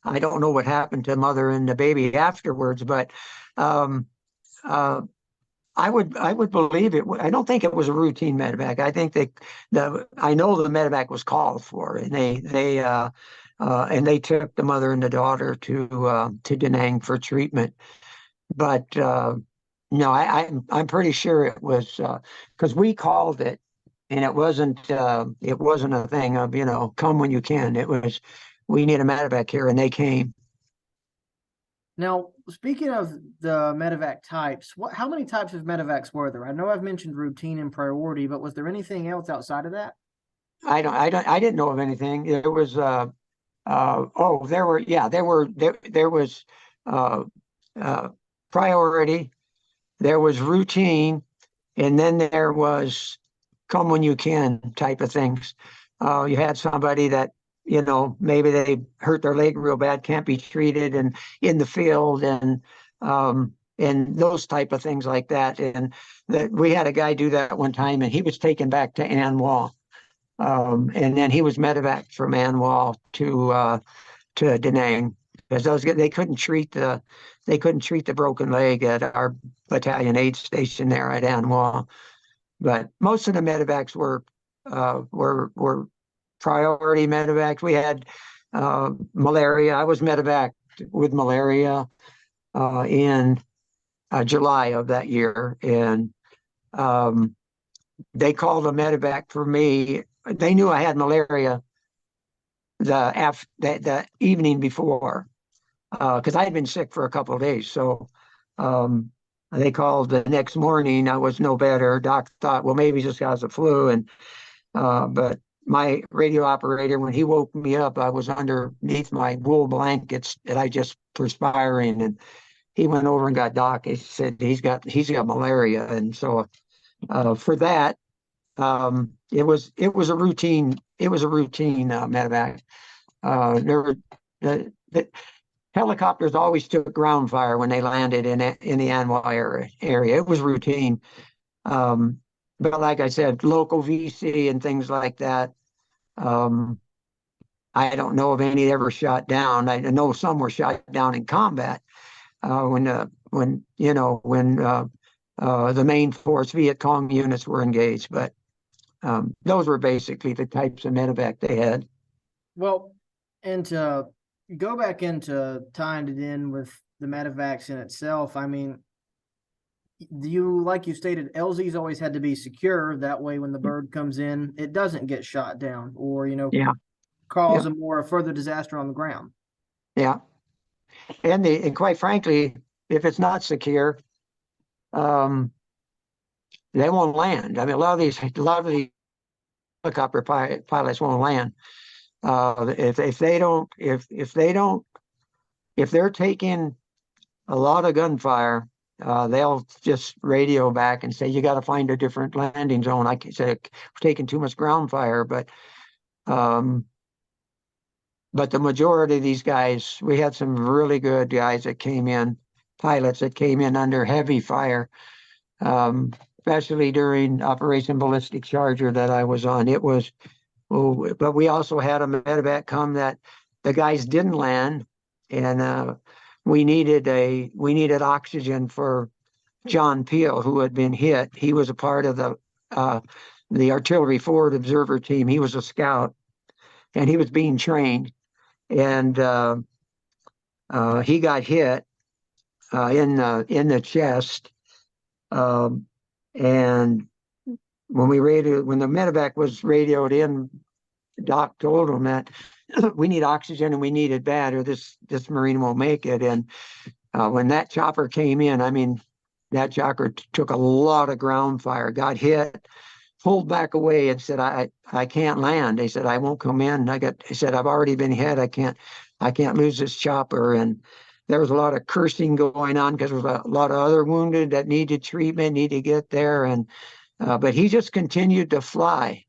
I don't know what happened to mother and the baby afterwards, but um, uh, I would believe it. I don't think it was a routine medevac. I think I know the medevac was called for, and they took the mother and the daughter to Da Nang for treatment. But no, I'm pretty sure it was because we called it, and it wasn't a thing of come when you can. It was we need a medevac here, and they came. Now, speaking of the medevac types, how many types of medevacs were there? I know I've mentioned routine and priority, but was there anything else outside of that? I didn't know of anything. There was oh, there was uh, uh, priority, there was routine, and then there was come when you can type of things. You had somebody that maybe they hurt their leg real bad, can't be treated, and in the field, and those type of things like that. And that we had a guy do that one time, and he was taken back to Anwal. And then he was medevac from Anwal to Da Nang because they couldn't treat the broken leg at our battalion aid station there at Anwal. But most of the medevacs were priority medevacs. We had malaria. I was medevac with malaria in July of that year, and um, they called a medevac for me. They knew I had malaria the evening before because I had been sick for a couple of days. So um, they called the next morning. I was no better. Doc thought, well, maybe he just has a flu, and but my radio operator, when he woke me up, I was underneath my wool blankets that I just perspiring, and he went over and got Doc. He said he's got malaria, and so for that, it was a routine medevac. The helicopters always took ground fire when they landed in the Anwar area. It was routine. Um, but like I said, local VC and things like that. Um, I don't know of any ever shot down. I know some were shot down in combat when the main force Viet Cong units were engaged. But those were basically the types of medevac they had. Well, and to go back into tying it in with the medevacs in itself, I mean, like you stated, LZs always had to be secure. That way, when the bird comes in, it doesn't get shot down or, Yeah, cause yeah, a further disaster on the ground. yeah. And quite frankly, if it's not secure, um, they won't land. I mean, a lot of these helicopter pilots won't land. If they're taking a lot of gunfire, they'll just radio back and say you got to find a different landing zone. I said we're taking too much ground fire, um, but the majority of these guys, we had some really good guys that came in, pilots that came in under heavy fire, um, especially during Operation Ballistic Charger that I was on. It was, oh, but we also had a medevac come that the guys didn't land, and we needed oxygen for John Peel, who had been hit. He was a part of the artillery forward observer team. He was a scout, and he was being trained, and he got hit in the chest, um, and when the medevac was radioed in, Doc told him that we need oxygen and we need it bad, or this Marine won't make it. And when that chopper came in, I mean, that chopper took a lot of ground fire, got hit, pulled back away, and said, "I can't land." They said, "I won't come in." He said, "I've already been hit. I can't lose this chopper." And there was a lot of cursing going on because there was a lot of other wounded that needed treatment, needed to get there. And but he just continued to fly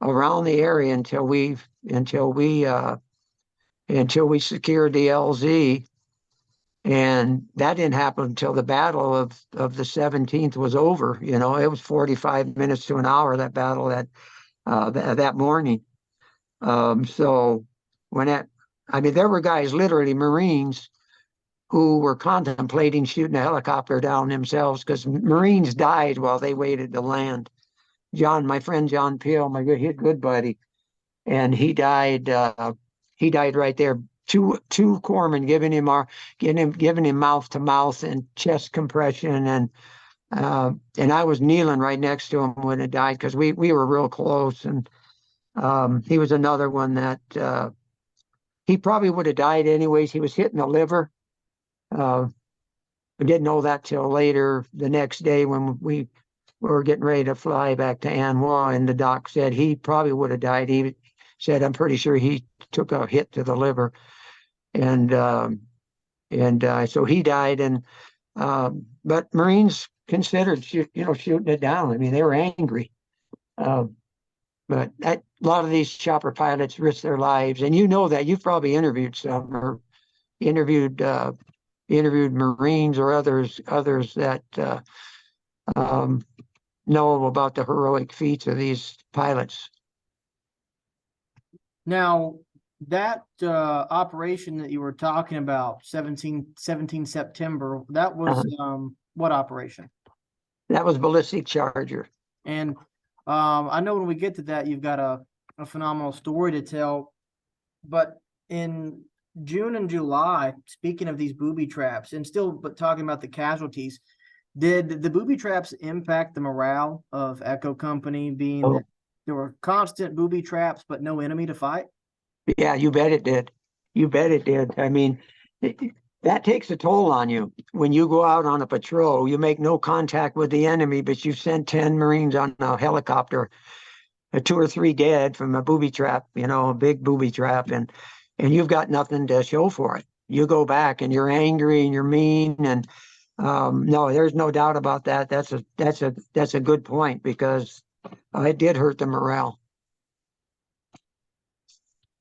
around the area until we secured the LZ. And that didn't happen until the battle of the 17th was over. You know, it was 45 minutes to an hour, that battle that morning. So I mean, there were guys, literally Marines, who were contemplating shooting a helicopter down themselves because Marines died while they waited to land. My friend John Peel, my good buddy, and he died. He died right there. Two corpsmen giving him mouth to mouth and chest compression, and I was kneeling right next to him when it died because we were real close. And he was another one that he probably would have died anyways. He was hit in the liver. I didn't know that till later the next day when we were getting ready to fly back to Anwa, and the doc said he probably would have died. He said, I'm pretty sure he took a hit to the liver. And so he died. And but Marines considered shooting it down. I mean, they were angry. But a lot of these chopper pilots risk their lives, and you know that. You've probably interviewed some, or interviewed Marines or others that know about the heroic feats of these pilots. Now, that operation that you were talking about, 17 September, that was what operation? That was Ballistic Charger. And I know when we get to that, you've got a phenomenal story to tell. But in June and July, speaking of these booby traps, and still but talking about the casualties, did the booby traps impact the morale of Echo Company, being that there were constant booby traps but no enemy to fight? Yeah, you bet it did. You bet it did. I mean, that takes a toll on you. When you go out on a patrol, you make no contact with the enemy, but you sent 10 Marines on a helicopter, 2 or 3 dead from a booby trap, a big booby trap, and you've got nothing to show for it. You go back and you're angry and you're mean, and no, there's no doubt about that. That's a good point, because it did hurt the morale.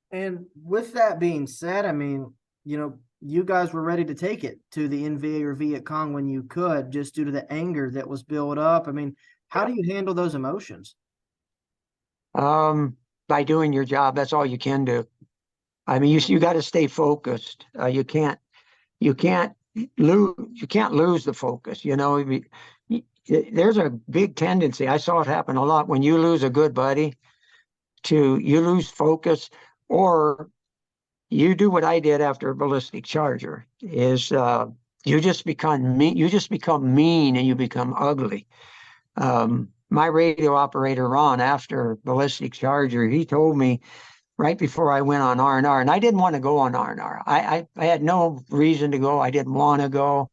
And with that being said, I mean, you guys were ready to take it to the NVA or Viet Cong when you could, just due to the anger that was built up. I mean, how do you handle those emotions? By doing your job. That's all you can do. I mean, you got to stay focused. You can't lose the focus. There's a big tendency. I saw it happen a lot when you lose a good buddy. You lose focus, or you do what I did after Ballistic Charger, is you just become mean. You just become mean, and you become ugly. My radio operator, Ron, after Ballistic Charger, he told me right before I went on R&R, and I didn't want to go on R&R. I had no reason to go. I didn't want to go.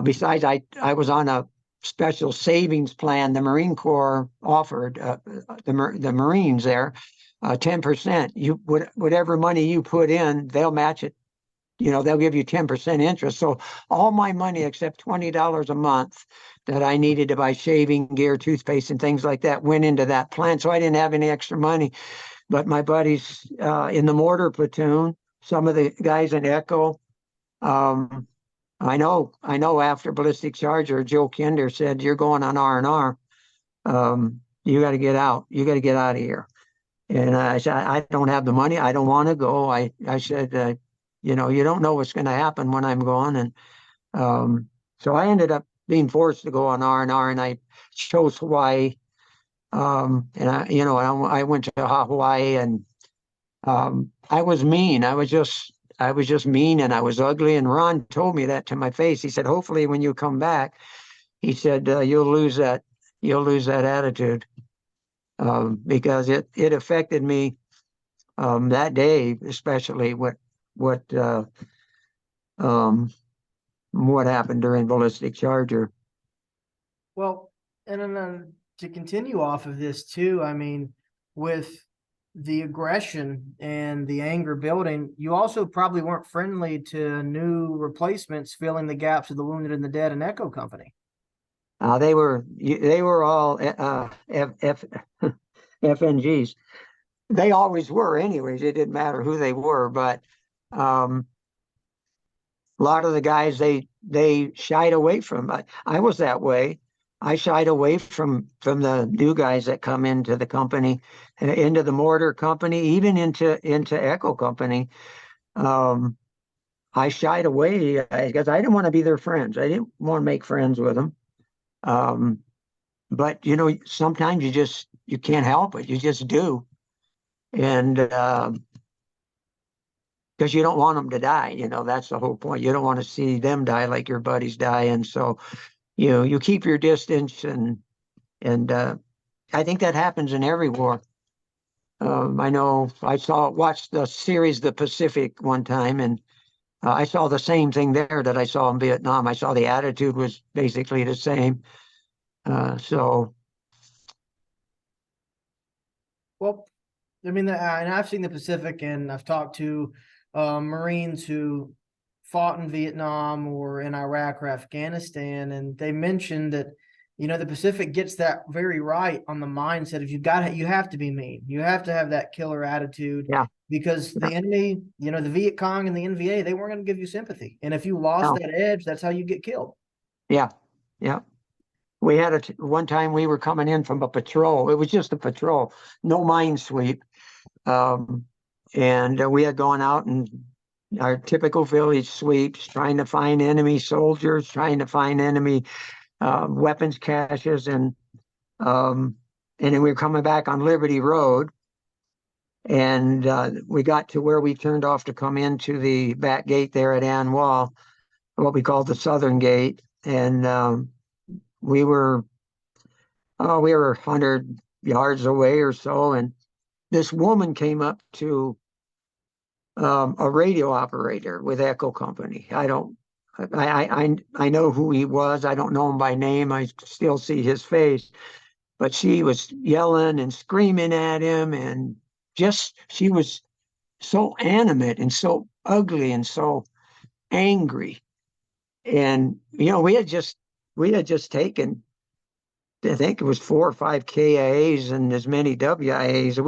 Besides, I was on a special savings plan the Marine Corps offered the Marines there, 10%. Whatever money you put in, they'll match it. They'll give you 10% interest. So all my money except $20 a month that I needed to buy shaving gear, toothpaste, and things like that went into that plan. So I didn't have any extra money. But my buddies in the mortar platoon, some of the guys in Echo, I know after Ballistic Charger, Joe Kinder said, "You're going on R&R. You got to get out. You got to get out of here." And I said, "I don't have the money. I don't want to go." I said, you don't know what's going to happen when I'm gone. And so I ended up being forced to go on R&R, and I chose Hawaii. And I went to Hawaii, and I was mean. I was just mean, and I was ugly. And Ron told me that to my face. He said, "Hopefully when you come back," he said, you'll lose that attitude." Because it affected me that day, especially what happened during Ballistic Charger. Well, and then to continue off of this too, I mean, with the aggression and the anger building, you also probably weren't friendly to new replacements filling the gaps of the wounded and the dead in Echo Company. They were all FNGs. They always were, anyways. It didn't matter who they were, but um, a lot of the guys they shied away from. I was that way. I shied away from the new guys that come into the company, into the mortar company, even into Echo Company. Um, I shied away because I didn't want to be their friends. I didn't want to make friends with them. Um, but sometimes you can't help it. You just do, and because you don't want them to die. That's the whole point. You don't want to see them die like your buddies die, and so you keep your distance, and I think that happens in every war. I know watched the series The Pacific one time, and I saw the same thing there that I saw in Vietnam. I saw the attitude was basically the same. So Well, I mean, and I've seen the Pacific, and I've talked to Marines who fought in Vietnam or in Iraq or Afghanistan, and they mentioned that the Pacific gets that very right on the mindset of you have to be mean, you have to have that killer attitude, yeah, because the yeah, enemy, the Viet Cong and the NVA, they weren't going to give you sympathy, and if you lost no, that edge, that's how you get killed. yeah, yeah. We had one time we were coming in from a patrol. It was just a patrol, no mine sweep. Um, and we had gone out and our typical village sweeps, trying to find enemy soldiers, trying to find enemy weapons caches, and then we were coming back on Liberty Road, and we got to where we turned off to come into the back gate there at An Wall, what we called the Southern Gate, and we were we were 100 yards away or so, and this woman came up to a radio operator with Echo Company. I know who he was. I don't know him by name. I still see his face, but she was yelling and screaming at him, and she was so animate and so ugly and so angry. And we had just taken, I think it was 4 or 5 KIAs and as many WIAs.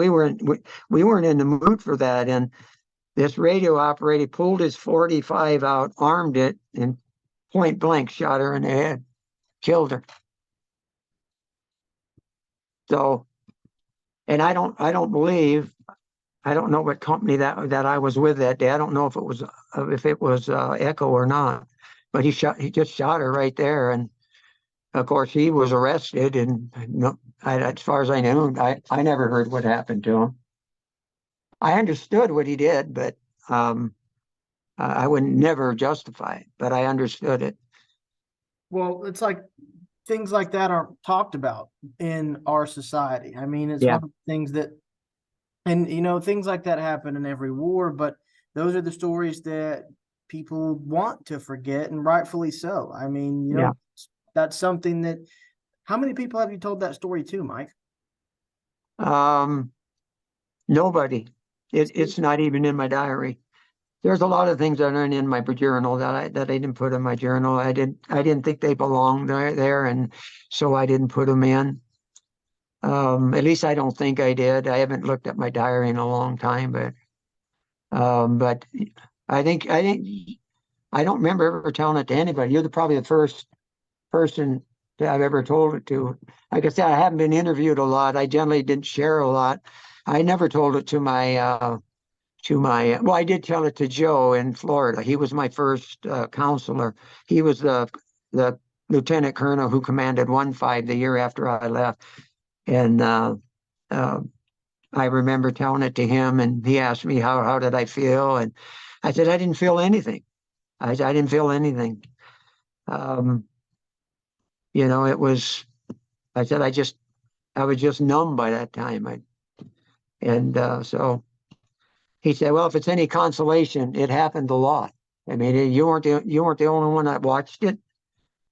We weren't in the mood for that. And this radio operator pulled his 45 out, armed it, and point blank shot her in the head, killed her. So, and I don't know what company that I was with that day. I don't know if it was Echo or not, but he just shot her right there, and of course he was arrested. And no, as far as I knew, I never heard what happened to him. I understood what he did, but I would never justify it. But I understood it. Well, it's like things like that aren't talked about in our society. I mean, it's Yeah, one of the things that, and things like that happen in every war, but those are the stories that people want to forget, and rightfully so. I mean, yeah. that's something that, how many people have you told that story to, Mike? Um, Nobody. It's not even in my diary. There's a lot of things that aren't in my journal that I didn't put in my journal. I didn't think they belonged there, and so I didn't put them in. At least I don't think I did. I haven't looked at my diary in a long time, but I think I don't remember ever telling it to anybody. You're probably the first person that I've ever told it to. Like I said, I haven't been interviewed a lot. I generally didn't share a lot. I never told it to my well, I did tell it to Joe in Florida. He was my first counselor. He was the lieutenant colonel who commanded 1-5 the year after I left, and uh, I remember telling it to him, and he asked me how did I feel, and I said I didn't feel anything. I didn't feel anything. Um, it was. I said I was just numb by that time. And so he said, "Well, if it's any consolation, it happened a lot. I mean, you weren't the only one that watched it.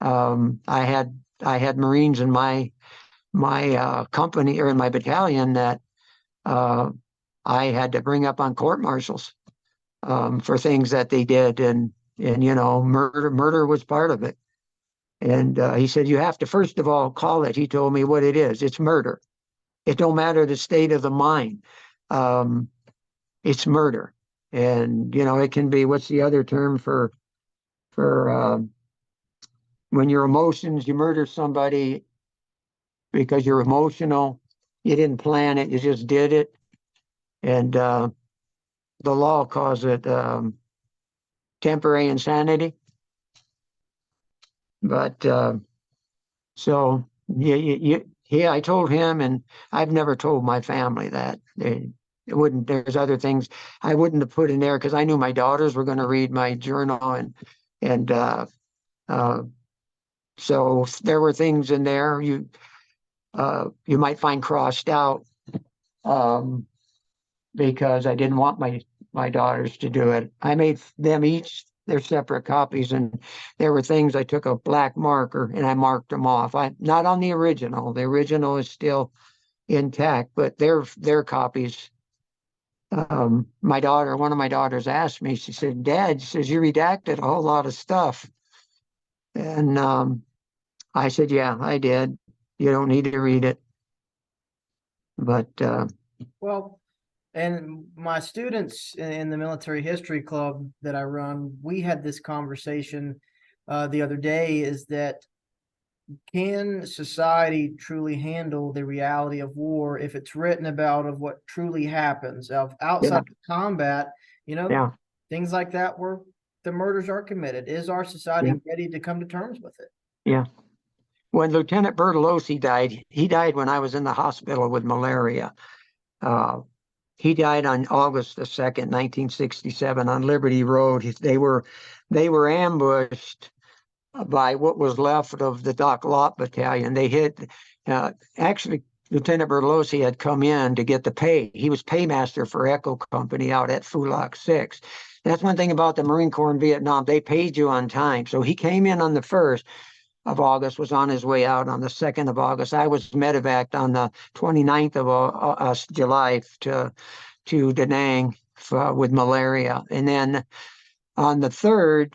I had Marines in my company or in my battalion that uh, I had to bring up on court martials for things that they did, and murder was part of it. And he said, you have to first of all call it. He told me what it is. It's murder. It don't matter the state of the mind. It's murder, and it can be, what's the other term for when your emotions, you murder somebody because you're emotional. You didn't plan it, you just did it. And the law calls it temporary insanity. But so I told him, and I've never told my family that. It wouldn't. There's other things I wouldn't have put in there because I knew my daughters were going to read my journal, and uh, so there were things in there you might find crossed out because I didn't want my daughters to do it. I made them each their separate copies, and there were things I took a black marker and I marked them off. I not on the original. The original is still intact, but their copies. One of my daughters asked me, she said, Dad, she says, you redacted a whole lot of stuff. And I said, yeah, I did. You don't need to read it. But Well, and my students in the military history club that I run, we had this conversation the other day, is that can society truly handle the reality of war if it's written about of what truly happens of outside of combat, yeah, things like that where the murders are committed? Is our society yeah, ready to come to terms with it? yeah. When Lieutenant Bertolozzi died, he died when I was in the hospital with malaria. Uh, he died on August the 2nd, 1967, on Liberty Road. They were ambushed by what was left of the Doc Lott Battalion. They hit, actually, Lieutenant Bertolozzi had come in to get the pay. He was paymaster for Echo Company out at Fulak 6. That's one thing about the Marine Corps in Vietnam. They paid you on time. So he came in on the 1st of August, was on his way out on the 2nd of August. I was medevaced on the 29th of July to Da Nang with malaria. And then on the 3rd,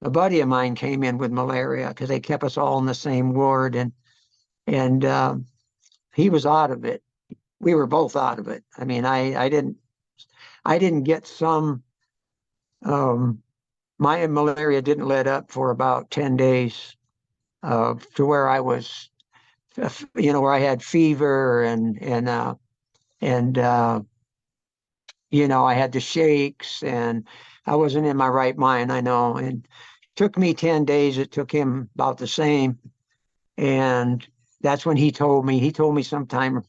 a buddy of mine came in with malaria because they kept us all in the same ward, and he was out of it. We were both out of it. I mean, I didn't get some. My malaria didn't let up for about 10 days, to where I was, where I had fever and I had the shakes, and I wasn't in my right mind. I know, and it took me 10 days. It took him about the same, and that's when he told me. He told me sometime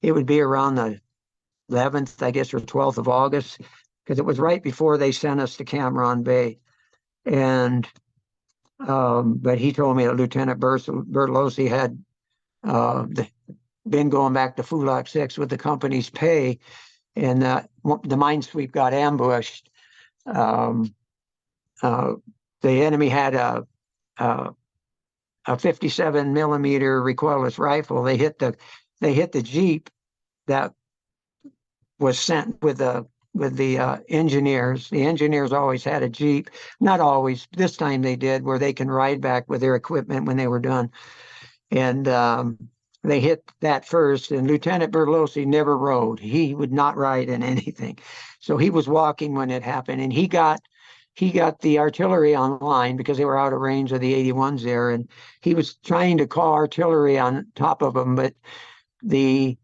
it would be around the 11th, I guess, or 12th of August, because it was right before they sent us to Cameron Bay. And but he told me that Lieutenant Bertolozzi had been going back to Fulak 6 with the company's pay, and the mine sweep got ambushed. Um, uh, the enemy had a 57 millimeter recoilless rifle. They hit the Jeep that was sent with the engineers. The engineers always had a Jeep, not always. This time they did, where they can ride back with their equipment when they were done. And they hit that first. And Lieutenant Bertolozzi never rode. He would not ride in anything. So he was walking when it happened, and he got the artillery online because they were out of range of the 81s there, and he was trying to call artillery on top of them, but the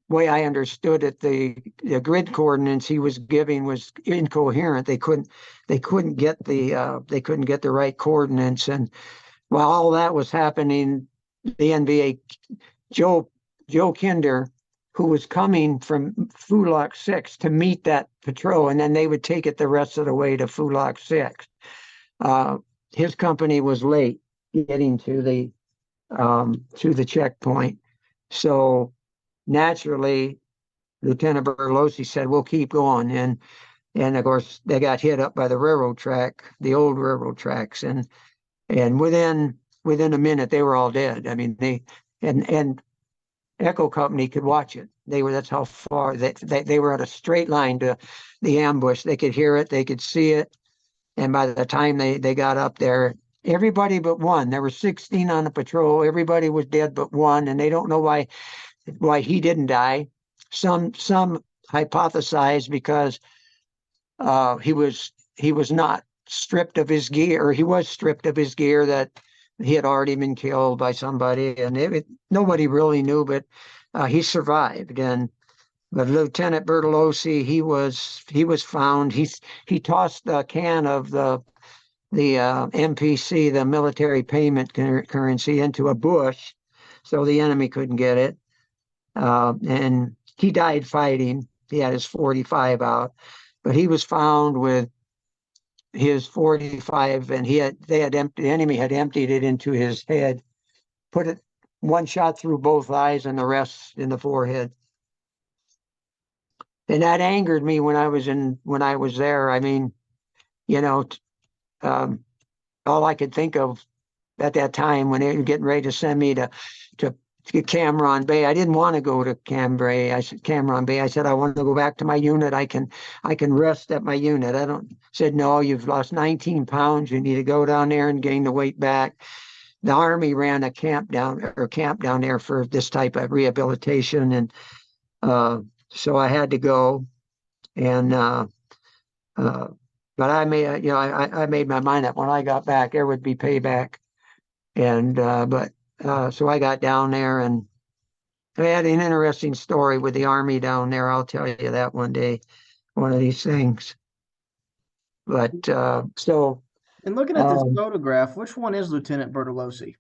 way I understood it, the grid coordinates he was giving was incoherent. They couldn't get the right coordinates. And while all that was happening, the NBA Joe Kinder, who was coming from Fulak 6 to meet that patrol, and then they would take it the rest of the way to Fulak 6. His company was late getting to the checkpoint, so naturally, Lieutenant Bertolozzi said, "We'll keep going," and of course they got hit up by the railroad track, the old railroad tracks, and within a minute they were all dead. I mean, and Echo Company could watch it. That's how far they were at a straight line to the ambush. They could hear it, they could see it. And by the time they got up there, everybody but one, there were 16 on the patrol. Everybody was dead but one, and they don't know why he didn't die. Some hypothesize because he was not stripped of his gear, or he was stripped of his gear, that he had already been killed by somebody, and nobody really knew, but he survived. And but Lieutenant Bertolozzi, he was found. He tossed the can of the MPC, the military payment currency, into a bush, so the enemy couldn't get it. And he died fighting. He had his 45 out, but he was found with his 45, and the enemy had emptied it into his head, put it one shot through both eyes and the rest in the forehead. And that angered me when I was there. I mean, you know, all I could think of at that time when they were getting ready to send me to Cameron Bay. I didn't want to go to Cameron Bay. I said, I want to go back to my unit. I can rest at my unit. Said, no, you've lost 19 pounds. You need to go down there and gain the weight back. The Army ran a camp down there for this type of rehabilitation. And so I had to go. And but I made my mind up when I got back, there would be payback. And so I got down there, and I had an interesting story with the Army down there. I'll tell you that one day, one of these things. But so. And looking at this photograph, which one is Lieutenant Bertolozzi?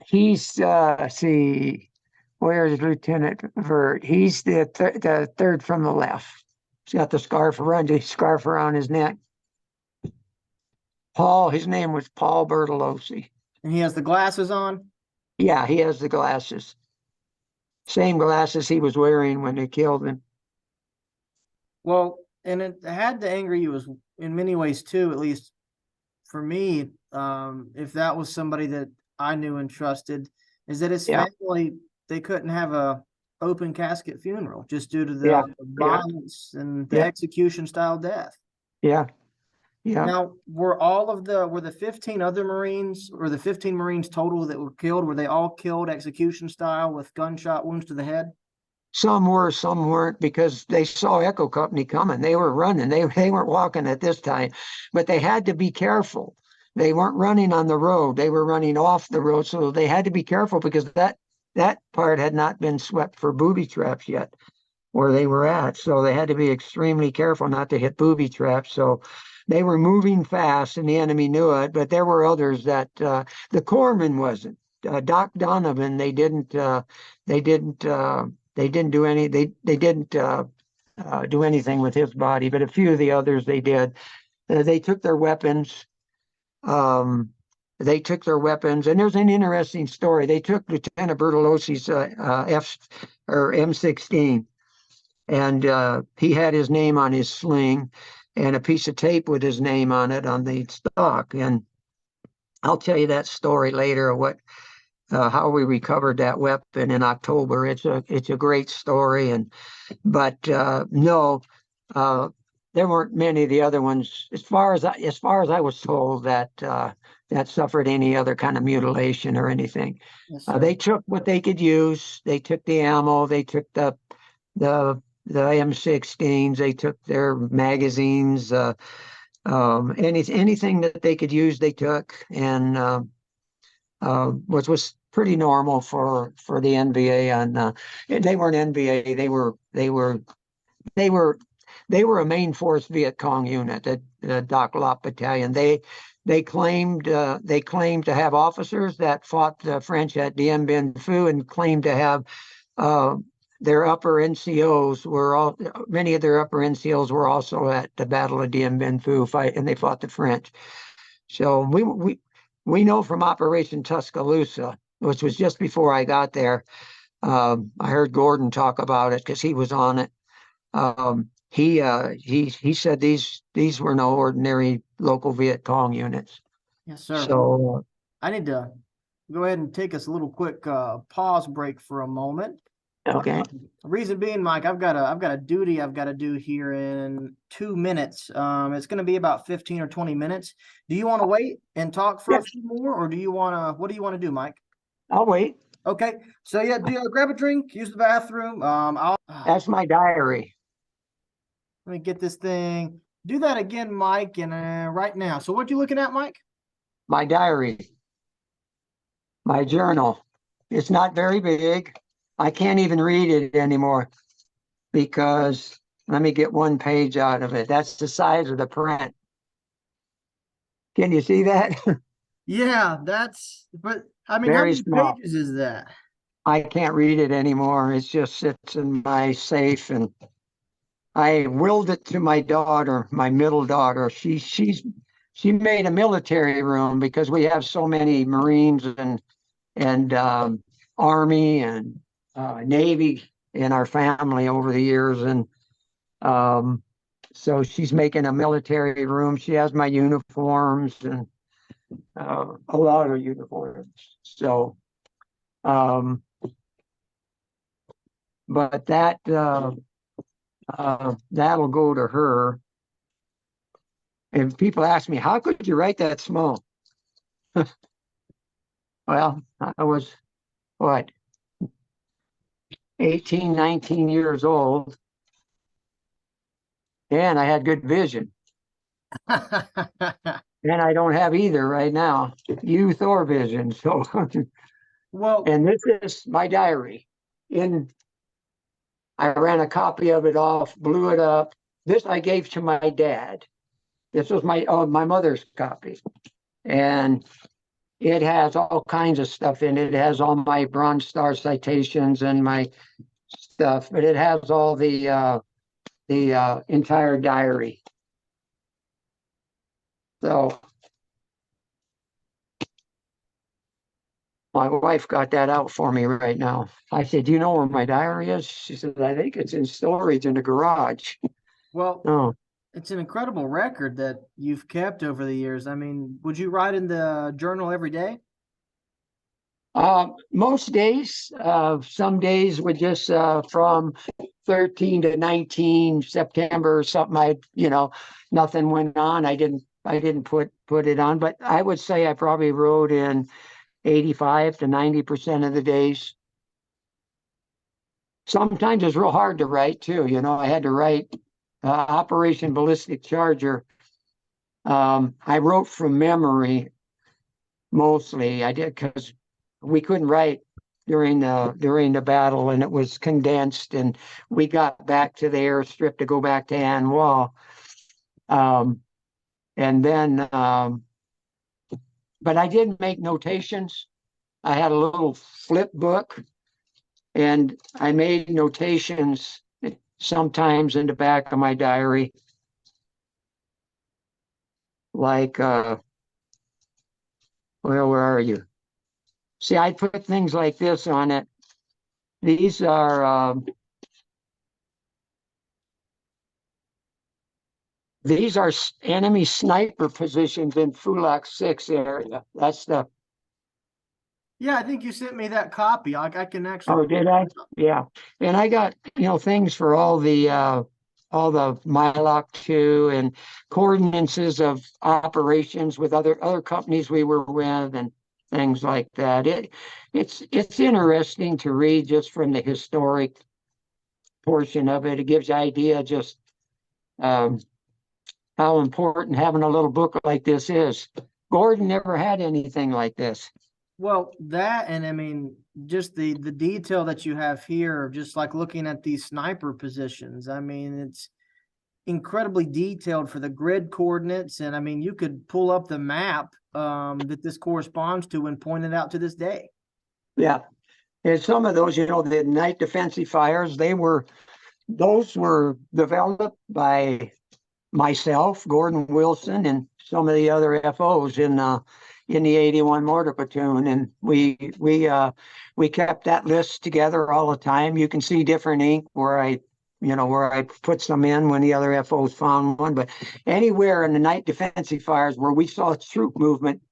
He's see, where's Lieutenant Vert? He's the third from the left. He's got the scarf around his neck. His name was Paul Bertolozzi. And he has the glasses on? Yeah, he has the glasses. Same glasses he was wearing when they killed him. Well, and it had to anger you as in many ways too, at least for me, if that was somebody that I knew and trusted, is that his family, they couldn't have a open casket funeral just due to the violence and the execution style death. Yeah. Now, were the 15 other Marines, or the 15 Marines total that were killed, were they all killed execution style with gunshot wounds to the head? Some were, some weren't, because they saw Echo Company coming. They were running. They weren't walking at this time, but they had to be careful. They weren't running on the road. They were running off the road, so they had to be careful because that part had not been swept for booby traps yet, where they were at. So they had to be extremely careful not to hit booby traps. So they were moving fast, and the enemy knew it. But there were others that the corpsman wasn't. Doc Donovan, they didn't do anything with his body, but a few of the others they did. They took their weapons. And there's an interesting story. They took Lieutenant Bertolozzi's M16, and he had his name on his sling and a piece of tape with his name on it on the stock. And I'll tell you that story later, how we recovered that weapon in October. It's a great story. But no, there weren't many of the other ones, as far as I was told, that suffered any other kind of mutilation or anything. Yes, they took what they could use. They took the ammo. They took the M16s. They took their magazines. Anything that they could use, they took, and which was pretty normal for the NBA. And they weren't NBA. They were a main force Viet Cong unit, the Doc Lop Battalion. They claimed to have officers that fought the French at Dien Bien Phu, and claimed to have their upper NCOs many of their upper NCOs were also at the Battle of Dien Bien Phu fight, and they fought the French. So we know from Operation Tuscaloosa, which was just before I got there. I heard Gordon talk about it because he was on it. He said these were no ordinary local Viet Cong units. Yes, sir. So I need to go ahead and take us a little quick pause break for a moment. Okay. Reason being, Mike, I've got a duty I've got to do here in 2 minutes. It's going to be about 15 or 20 minutes. Do you want to wait and talk for a Yes. few more, or do you want to? What do you want to do, Mike? I'll wait. Okay. So yeah, grab a drink, use the bathroom. That's my diary. Let me get this thing. Do that again, Mike, and right now. So what you looking at, Mike? My diary. My journal. It's not very big. I can't even read it anymore because let me get one page out of it. That's the size of the print. Can you see that? Yeah, but I mean, how Very many small. pages is that? I can't read it anymore. It just sits in my safe, and I willed it to my daughter, my middle daughter. She made a military room because we have so many Marines and Army and Navy in our family over the years, and um, so she's making a military room. She has my uniforms and a lot of uniforms. So, um, but that'll go to her. And people ask me, how could you write that small? Well, I was what, 18, 19 years old, and I had good vision. And I don't have either right now, youth or vision. So, Well, and this is my diary. I ran a copy of it off, blew it up. This I gave to my dad. This was my mother's copy, and it has all kinds of stuff in it. It has all my Bronze Star citations and my stuff, but it has all the entire diary. So my wife got that out for me right now. I said, "Do you know where my diary is?" She said, "I think it's in storage in the garage." well, Oh, it's an incredible record that you've kept over the years. I mean, would you write in the journal every day? most days. Some days were just from 13 to 19 September or something. Nothing went on. I didn't put it on, but I would say I probably wrote in 85 to 90% of the days. Sometimes it's real hard to write too. I had to write Operation Ballistic Charger. I wrote from memory mostly. I did because we couldn't write during the battle, and it was condensed, and we got back to the airstrip to go back to Anwa. Um, and then, but I did make notations. I had a little flip book, and I made notations sometimes in the back of my diary, like, well, where are you? See, I put things like this on it. These are enemy sniper positions in Fulak 6 area. That's the Yeah, I think you sent me that copy. I can actually. Oh, did I? Yeah. And I got, things for all the Mylock 2 and coordinates of operations with other companies we were with and things like that. It's interesting to read just from the historic portion of it. It gives you idea just um, how important having a little book like this is. Gordon never had anything like this. Well, that and I mean, just the detail that you have here, just like looking at these sniper positions. I mean, it's incredibly detailed for the grid coordinates, and I mean, you could pull up the map that this corresponds to and point it out to this day. Yeah. And some of those, the night defensive fires, those were developed by myself, Gordon Wilson, and some of the other FOs in the 81 Mortar Platoon, and we kept that list together all the time. You can see different ink where I put some in when the other FOs found one, but anywhere in the night defensive fires where we saw troop movement,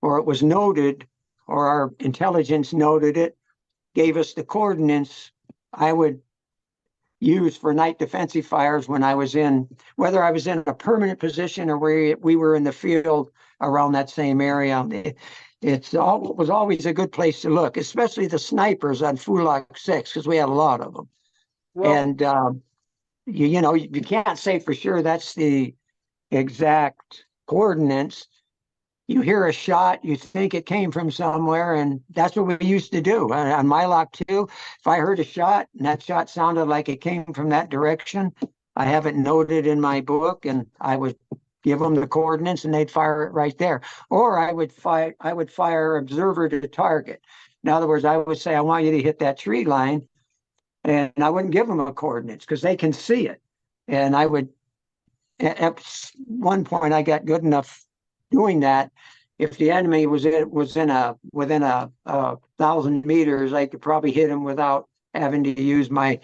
or it was noted, or our intelligence noted it, gave us the coordinates I would use for night defensive fires when I was in, whether I was in a permanent position or we were in the field around that same area. It was always a good place to look, especially the snipers on Fulak 6, because we had a lot of them. Well, And you can't say for sure that's the exact coordinates. You hear a shot, you think it came from somewhere, and that's what we used to do. On my lock 2, if I heard a shot and that shot sounded like it came from that direction, I have it noted in my book, and I would give them the coordinates and they'd fire it right there. Or I would fire observer to target. In other words, I would say, I want you to hit that tree line, and I wouldn't give them a coordinates because they can see it. And I would, at one point, I got good enough doing that. If the enemy was within a 1,000 meters, I could probably hit him without having to use the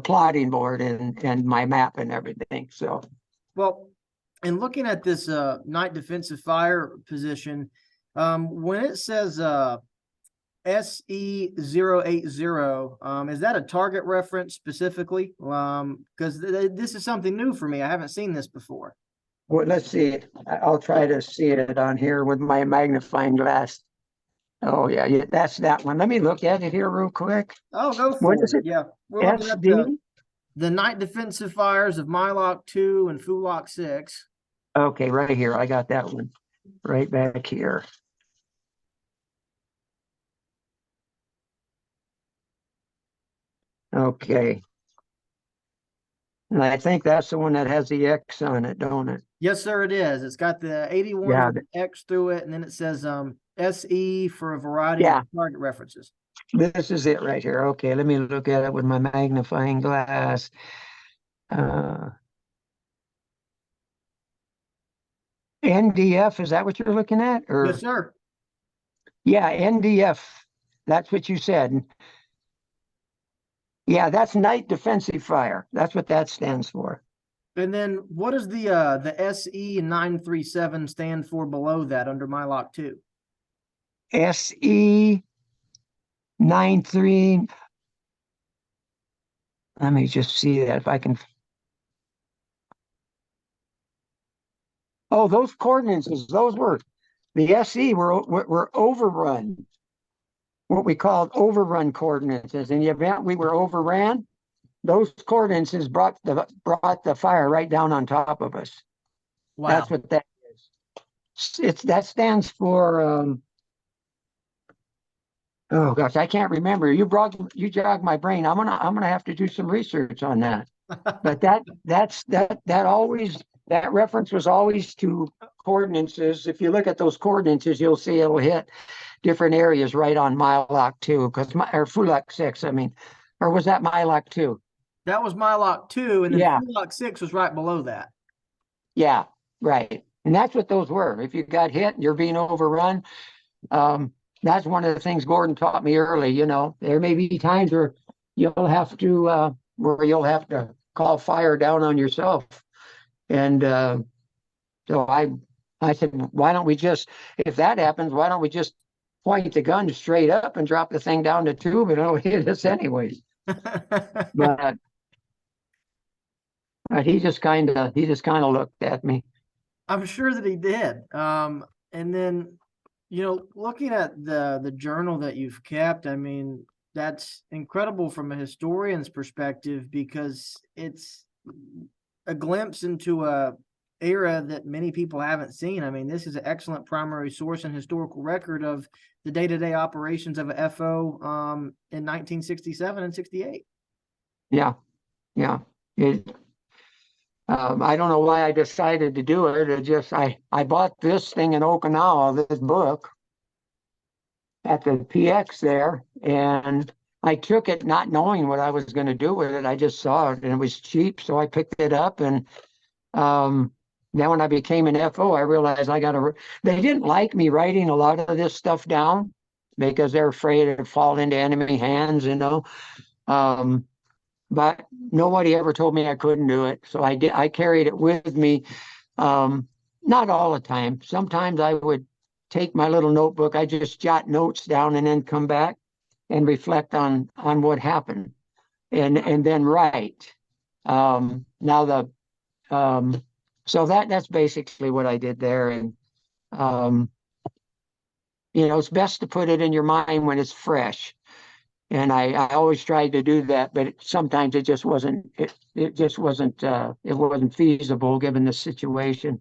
plotting board and my map and everything. So, well, and looking at this night defensive fire position, when it says SE080, is that a target reference specifically? Because this is something new for me. I haven't seen this before. well, let's see it. I'll try to see it on here with my magnifying glass. Oh yeah, that's that one. Let me look at it here real quick. Oh, go for What it. is it? Yeah, we're looking at SD? the night defensive fires of Mylock 2 and Fulak 6. Okay, right here. I got that one right back here. Okay. And I think that's the one that has the X on it, don't it? Yes, sir, it is. It's got the 81 Yeah. X through it, and then it says SE for a variety Yeah. of target references. This is it right here. Okay, let me look at it with my magnifying glass. NDF, is that what you're looking at? Or Yes, sir. yeah, NDF. That's what you said. Yeah, that's night defensive fire. That's what that stands for. And then what does the SE 937 stand for below that under Mylock 2? SE 93. Let me just see that if I can. Oh, those coordinates, those were the SE were overrun. What we called overrun coordinates. In the event we were overran, those coordinates brought the fire right down on top of us. Wow. That's what that is. That stands for oh gosh, I can't remember. You jogged my brain. I'm gonna have to do some research on that. But that reference was always to coordinates. If you look at those coordinates, you'll see it'll hit different areas right on Mylock 2, or Fulak 6. I mean, or was that Mylock 2? That was Mylock 2, and then Yeah. Fulak 6 was right below that. Yeah, right. And that's what those were. If you got hit and you're being overrun, that's one of the things Gordon taught me early. There may be times where you'll have to call fire down on yourself. And so I said, why don't we if that happens, why don't we just point the gun straight up and drop the thing down the tube and it'll hit us anyways. But he just kind of looked at me. I'm sure that he did. And then, looking at the journal that you've kept, I mean, that's incredible from a historian's perspective because it's a glimpse into a era that many people haven't seen. I mean, this is an excellent primary source and historical record of the day-to-day operations of a FO in 1967 and 68. Yeah. I don't know why I decided to do it. I bought this thing in Okinawa, this book, at the PX there, and I took it not knowing what I was going to do with it. I just saw it and it was cheap, so I picked it up. And then when I became an FO, I realized they didn't like me writing a lot of this stuff down because they're afraid it'd fall into enemy hands, but nobody ever told me I couldn't do it. So I did. I carried it with me, not all the time. Sometimes I would take my little notebook. I just jot notes down and then come back and reflect on what happened, and then write. Now the so that's basically what I did there, and um, it's best to put it in your mind when it's fresh. And I always tried to do that, but sometimes it just wasn't feasible given the situation.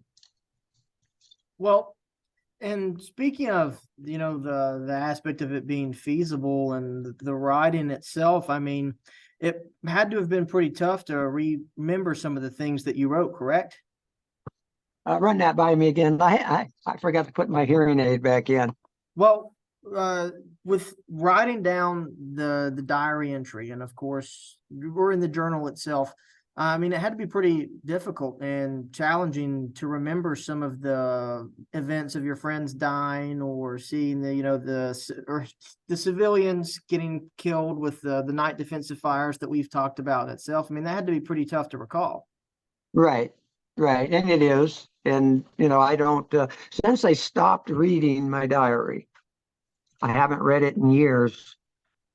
Well, and speaking of, the aspect of it being feasible and the writing itself, I mean, it had to have been pretty tough to remember some of the things that you wrote, correct? Run that by me again. I forgot to put my hearing aid back in. Well, with writing down the diary entry, and of course, we're in the journal itself. I mean, it had to be pretty difficult and challenging to remember some of the events of your friends dying, or seeing the civilians getting killed with the night defensive fires that we've talked about itself. I mean, that had to be pretty tough to recall. Right, right, and it is. And I don't. Since I stopped reading my diary, I haven't read it in years.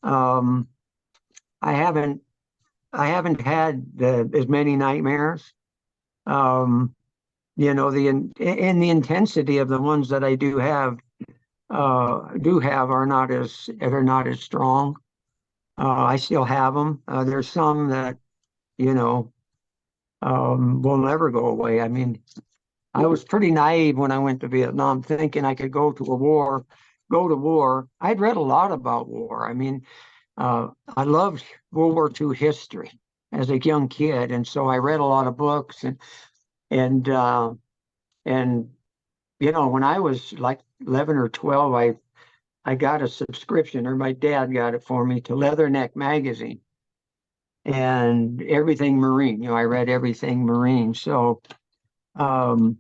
Um, I haven't. I haven't had as many nightmares. Um, and the intensity of the ones that I do have are not as strong. I still have them. There's some that you know will never go away. I mean, I was pretty naive when I went to Vietnam, thinking I could go to war. I'd read a lot about war. I mean, I loved World War II history as a young kid, and so I read a lot of books and uh, and when I was like 11 or 12, I got a subscription, or my dad got it for me, to Leatherneck magazine and everything Marine. I read everything Marine. So, um,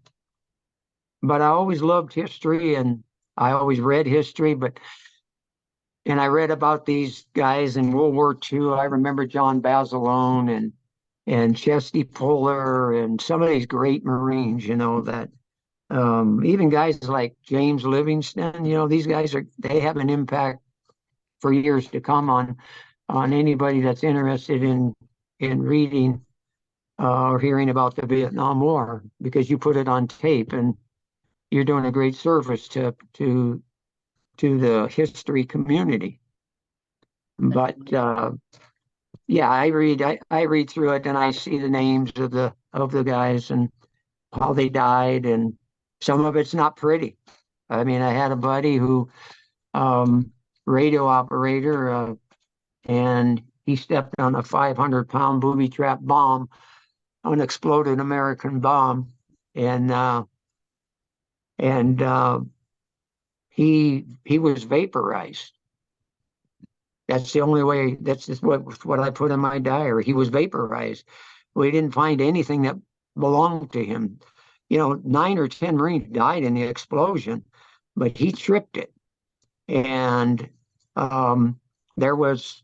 but I always loved history, and I always read history, and I read about these guys in World War II. I remember John Basilone and Chesty Puller and some of these great Marines, that even guys like James Livingston, these guys they have an impact for years to come on anybody that's interested in reading or hearing about the Vietnam War, because you put it on tape and you're doing a great service to the history community. But yeah, I read through it and I see the names of the guys and how they died, and some of it's not pretty. I mean, I had a buddy who radio operator, and he stepped on a 500-pound booby trap bomb, unexploded American bomb, and and he was vaporized. That's the only way. That's just what I put in my diary. He was vaporized. We didn't find anything that belonged to him. 9 or 10 Marines died in the explosion, but he tripped it. And there was,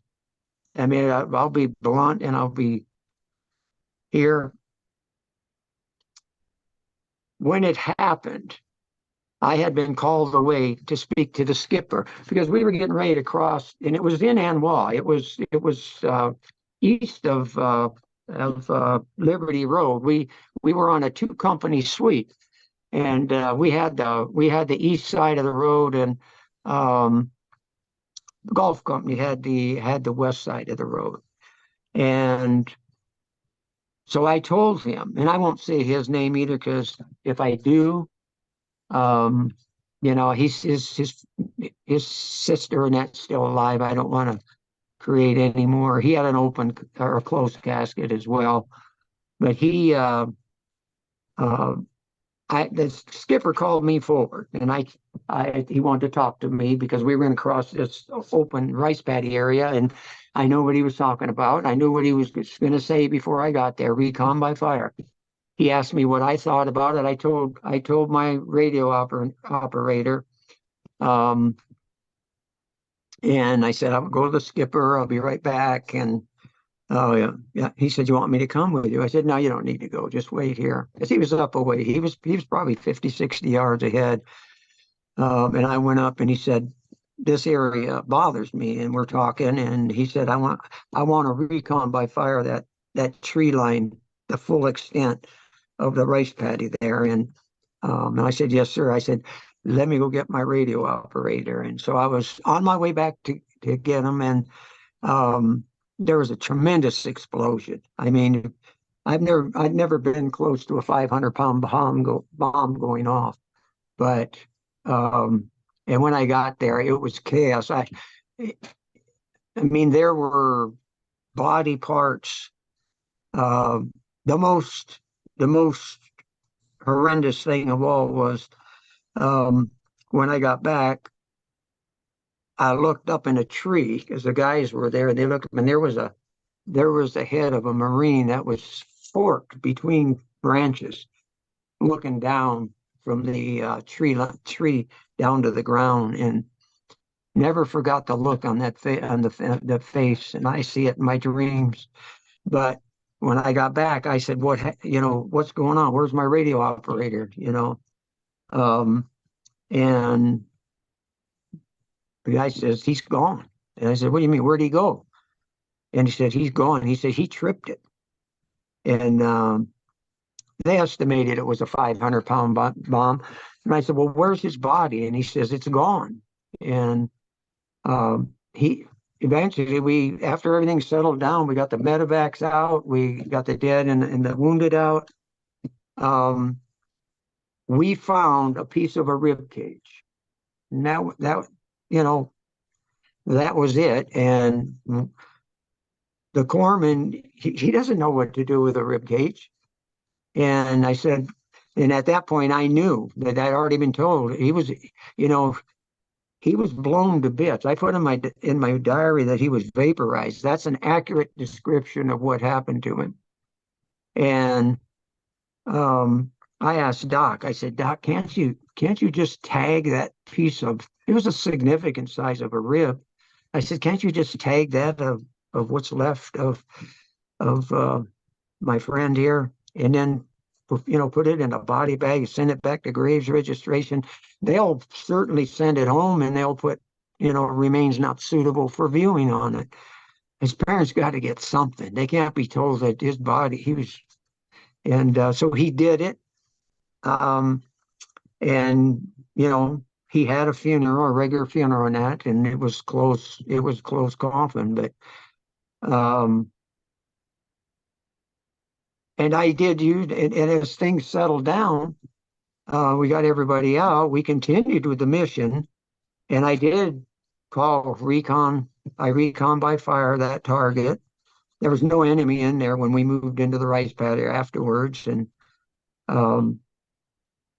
I mean, I'll be blunt and I'll be here. When it happened, I had been called away to speak to the skipper because we were getting ready to cross, and it was in Anwa. It was east of Liberty Road. We were on a 2-company suite, and we had the east side of the road, and the golf company had the west side of the road. And so I told him, and I won't say his name either, because if I do, his sister Annette's still alive. I don't want to create any more. He had an open or a closed casket as well, but the skipper called me forward, and he wanted to talk to me because we were going to cross this open rice paddy area, and I knew what he was talking about. I knew what he was going to say before I got there: recon by fire. He asked me what I thought about it. I told my radio operator, and I said, I'll go to the skipper. I'll be right back. And oh yeah. He said, you want me to come with you? I said, no, you don't need to go. Just wait here. Because he was up away. He was probably 50, 60 yards ahead. And I went up and he said, this area bothers me. And we're talking. And he said, I want to recon by fire that tree line, the full extent of the rice paddy there. And I said, yes, sir. I said, let me go get my radio operator. And so I was on my way back to get him. And um, there was a tremendous explosion. I mean, I'd never been close to a 500-pound bomb going off, but um, and when I got there, it was chaos. I mean, there were body parts. Uh, the most the most horrendous thing of all was um, when I got back. I looked up in a tree because the guys were there. They looked up, and there was the head of a Marine that was forked between branches, looking down from the tree down to the ground, and never forgot the look on the face, and I see it in my dreams. But when I got back, I said, what's going on? Where's my radio operator?" And the guy says, "He's gone." And I said, "What do you mean? Where'd he go?" And he said, "He's gone." He said, "He tripped it." And they estimated it was a 500-pound bomb. And I said, "Well, where's his body?" And he says, "It's gone." And he eventually, after everything settled down, we got the medevacs out, we got the dead and the wounded out. Um, we found a piece of a rib cage. Now you know, that was it. And the corpsman, he doesn't know what to do with a rib cage. And I said, and at that point, I knew that I'd already been told you know, he was blown to bits. I put in my diary that he was vaporized. That's an accurate description of what happened to him. And I asked Doc. I said, "Doc, can't you just tag that piece of? It was a significant size of a rib." I said, "Can't you just tag that of what's left of my friend here, and then put it in a body bag, send it back to Graves Registration. They'll certainly send it home, and they'll put remains not suitable for viewing on it. His parents got to get something. They can't be told that his body he was." And so he did it. um and he had a funeral, a regular funeral, and that, and it was close coffin. But um and I did use, and as things settled down, we got everybody out. We continued with the mission, and I did call recon. I recon by fire that target. There was no enemy in there when we moved into the rice paddy afterwards, um,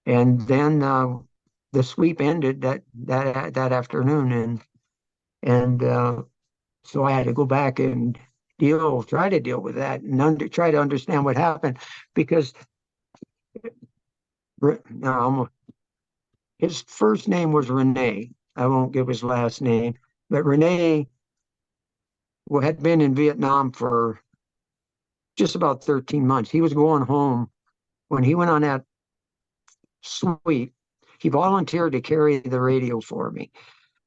and then the sweep ended that afternoon, and so I had to go back and try to deal with that, and try to understand what happened, because his first name was Rene. I won't give his last name, but Rene had been in Vietnam for just about 13 months. He was going home when he went on that sweep. He volunteered to carry the radio for me.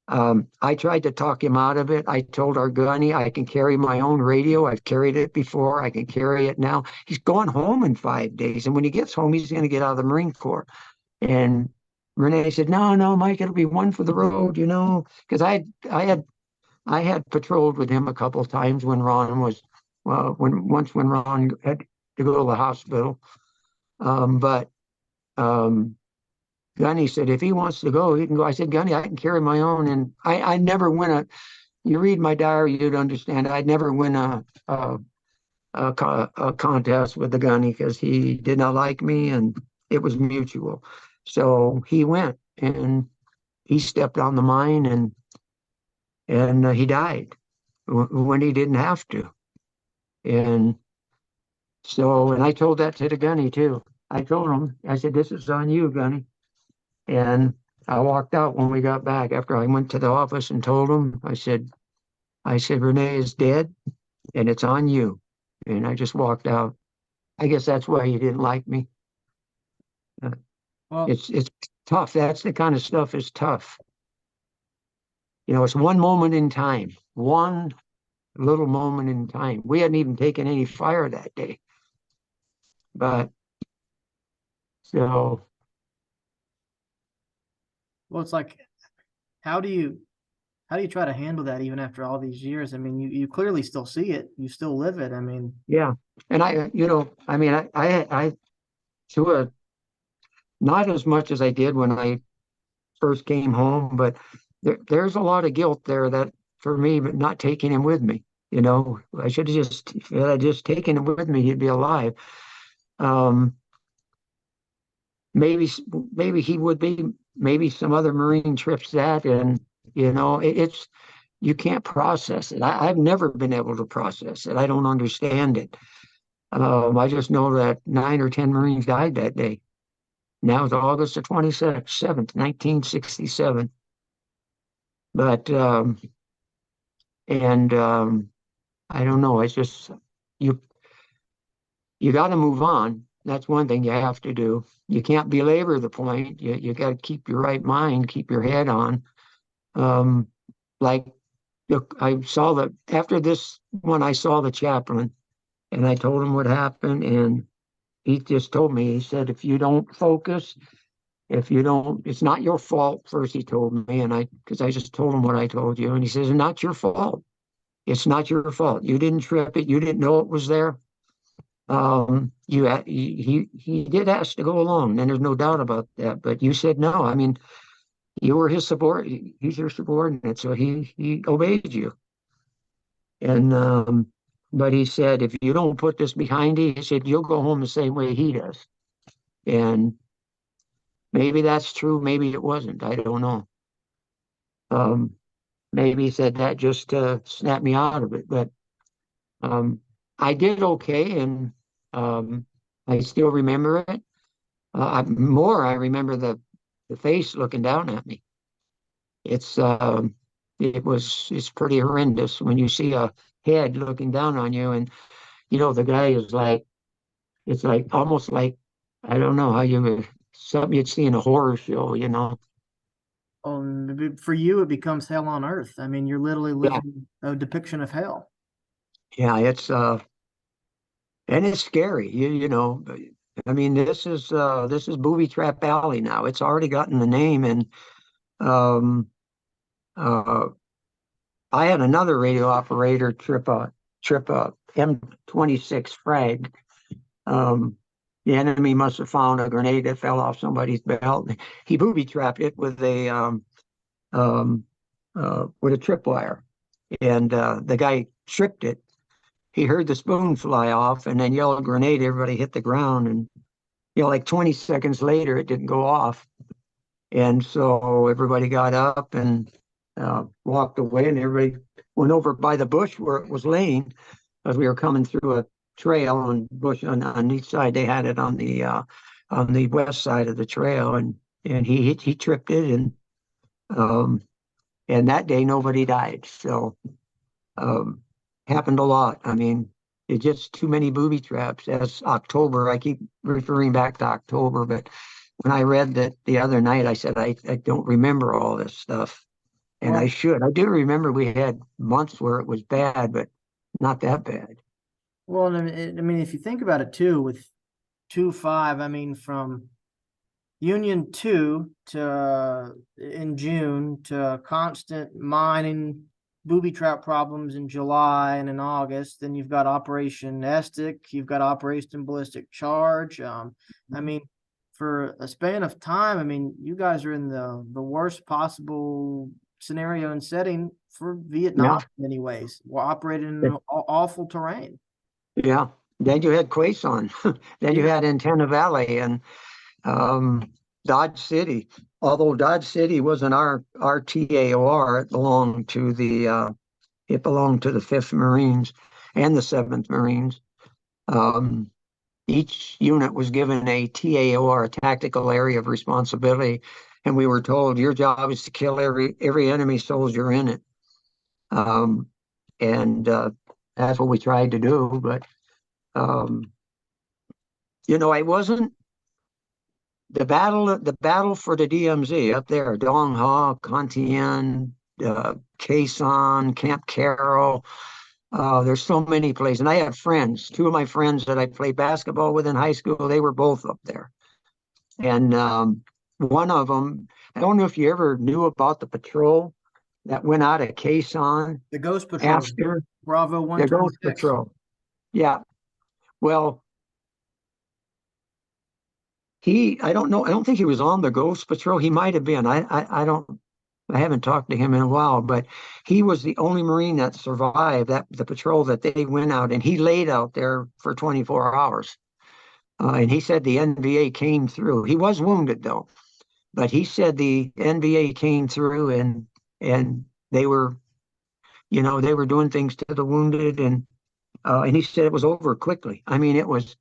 I tried to talk him out of it. I told our gunny, "I can carry my own radio. I've carried it before. I can carry it now." He's going home in 5 days, and when he gets home, he's going to get out of the Marine Corps. And Renee said, "No, no, Mike, it'll be one for the road, because I had patrolled with him a couple of times when Ron was, well, when Ron had to go to the hospital. But Gunny said, if he wants to go, he can go. I said, "Gunny, I can carry my own." And I never win you read my diary, you'd understand. I'd never win a contest with the Gunny, because he did not like me, and it was mutual. So he went, and he stepped on the mine, and he died when he didn't have to. And and I told that to the Gunny too. I told him, I said, "This is on you, Gunny." And I walked out when we got back, after I went to the office and told him. I said, "Renee is dead, and it's on you." And I just walked out. I guess that's why he didn't like me. Well, It's tough. That's the kind of stuff is tough. It's one moment in time, one little moment in time. We hadn't even taken any fire that day, but so well, it's like, how do you how do you try to handle that even after all these years? I mean, you clearly still see it, you still live it. I mean, yeah. And I mean, I to a not as much as I did when I first came home, but there's a lot of guilt there that for me, but not taking him with me. I should have just, if I had just taken him with me, he'd be alive. Um, maybe, maybe he would be, maybe some other Marine trips that, and it's, you can't process it. I've never been able to process it. I don't understand it. I just know that 9 or 10 Marines died that day. Now it's August the 27th, 1967. But and I don't know. It's just you you got to move on. That's one thing you have to do. You can't belabor the point. You got to keep your right mind, keep your head on. Um, like look, I saw the after this one, I saw the chaplain, and I told him what happened, and he just told me. He said, if you don't focus, if you don't, it's not your fault. First, he told me, and because I just told him what I told you, and he says, it's not your fault. It's not your fault. You didn't trip it. You didn't know it was there. He did ask to go along, and there's no doubt about that. But you said no. I mean, you were his support. He's your subordinate, so he obeyed you. And but he said, if you don't put this behind you, he said you'll go home the same way he does. And maybe that's true. Maybe it wasn't. I don't know. Um, maybe he said that just to snap me out of it. But um, I did okay, and um, I still remember it. I remember the face looking down at me. It's it's pretty horrendous when you see a head looking down on you, and the guy is like it's like almost like I don't know how you would something you'd see in a horror show. for you, it becomes hell on earth. I mean, you're literally Yeah, living a depiction of hell. yeah, it's and it's scary. I mean, this is Booby Trap Alley now. It's already gotten the name, and um, uh, I had another radio operator trip a M26 frag. Um, the enemy must have found a grenade that fell off somebody's belt. He booby trapped it um, with a tripwire, and the guy tripped it. He heard the spoon fly off, and then yelled grenade. Everybody hit the ground, and like 20 seconds later, it didn't go off. And so everybody got up and walked away, and everybody went over by the bush where it was laying as we were coming through a trail and bush on each side. They had it on the west side of the trail, and he tripped it, um, and that day nobody died. So um, happened a lot. I mean, it's just too many booby traps. As October, I keep referring back to October, but when I read that the other night, I said, I don't remember all this stuff. And I Well, should. I do remember we had months where it was bad, but not that bad. well, I mean, if you think about it too, with 2-5, I mean, from Union 2 to in June to constant mining booby trap problems in July and in August. Then you've got Operation Estic, you've got Operation Ballistic Charge. I mean, for a span of time, I mean, you guys are in the worst possible scenario and setting for Yeah. Vietnam in many ways. We're operating in awful terrain. Yeah. Then you had Quaison. Then you Yeah. had Antenna Valley and um, Dodge City. Although Dodge City wasn't our TAOR, it belonged to the Fifth Marines and the Seventh Marines. Um, each unit was given a TAOR, a tactical area of responsibility, and we were told your job is to kill every enemy soldier in it. Um, and that's what we tried to do. But um, I wasn't. the battle for the DMZ up there, Dong Ha, Cantien, Quai San, Camp Carroll. There's so many places, and I have friends. Two of my friends that I played basketball with in high school, they were both up there. And one of them, I don't know if you ever knew about the patrol that went out of Quai San The Ghost Patrol, after Bravo the Ghost 126. Patrol. Yeah. Well, I don't know. I don't think he was on the Ghost Patrol. He might have been. I haven't talked to him in a while, but he was the only Marine that survived the patrol that they went out, and he laid out there for 24 hours. And he said the NBA came through. He was wounded though, but he said the NBA came through and they were, they were doing things to the wounded, and he said it was over quickly. I mean, it was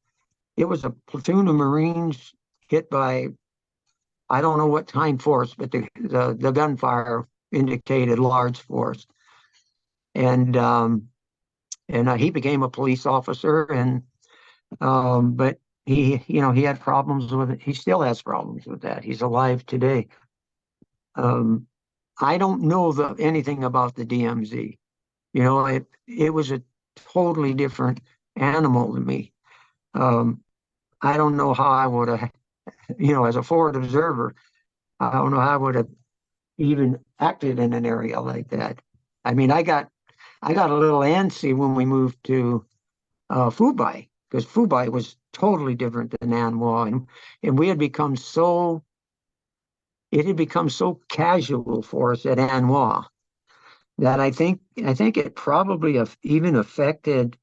a platoon of Marines hit by, I don't know what time force, but the gunfire indicated large force, and he became a police officer, but he had problems with it. He still has problems with that. He's alive today. Um, I don't know anything about the DMZ. It was a totally different animal to me. Um, I don't know how I would have, as a forward observer, I don't know how I would have even acted in an area like that. I mean, I got a little antsy when we moved to Fubai, because Fubai was totally different than Anhua, and it had become so casual for us at Anhua that I think it probably even affected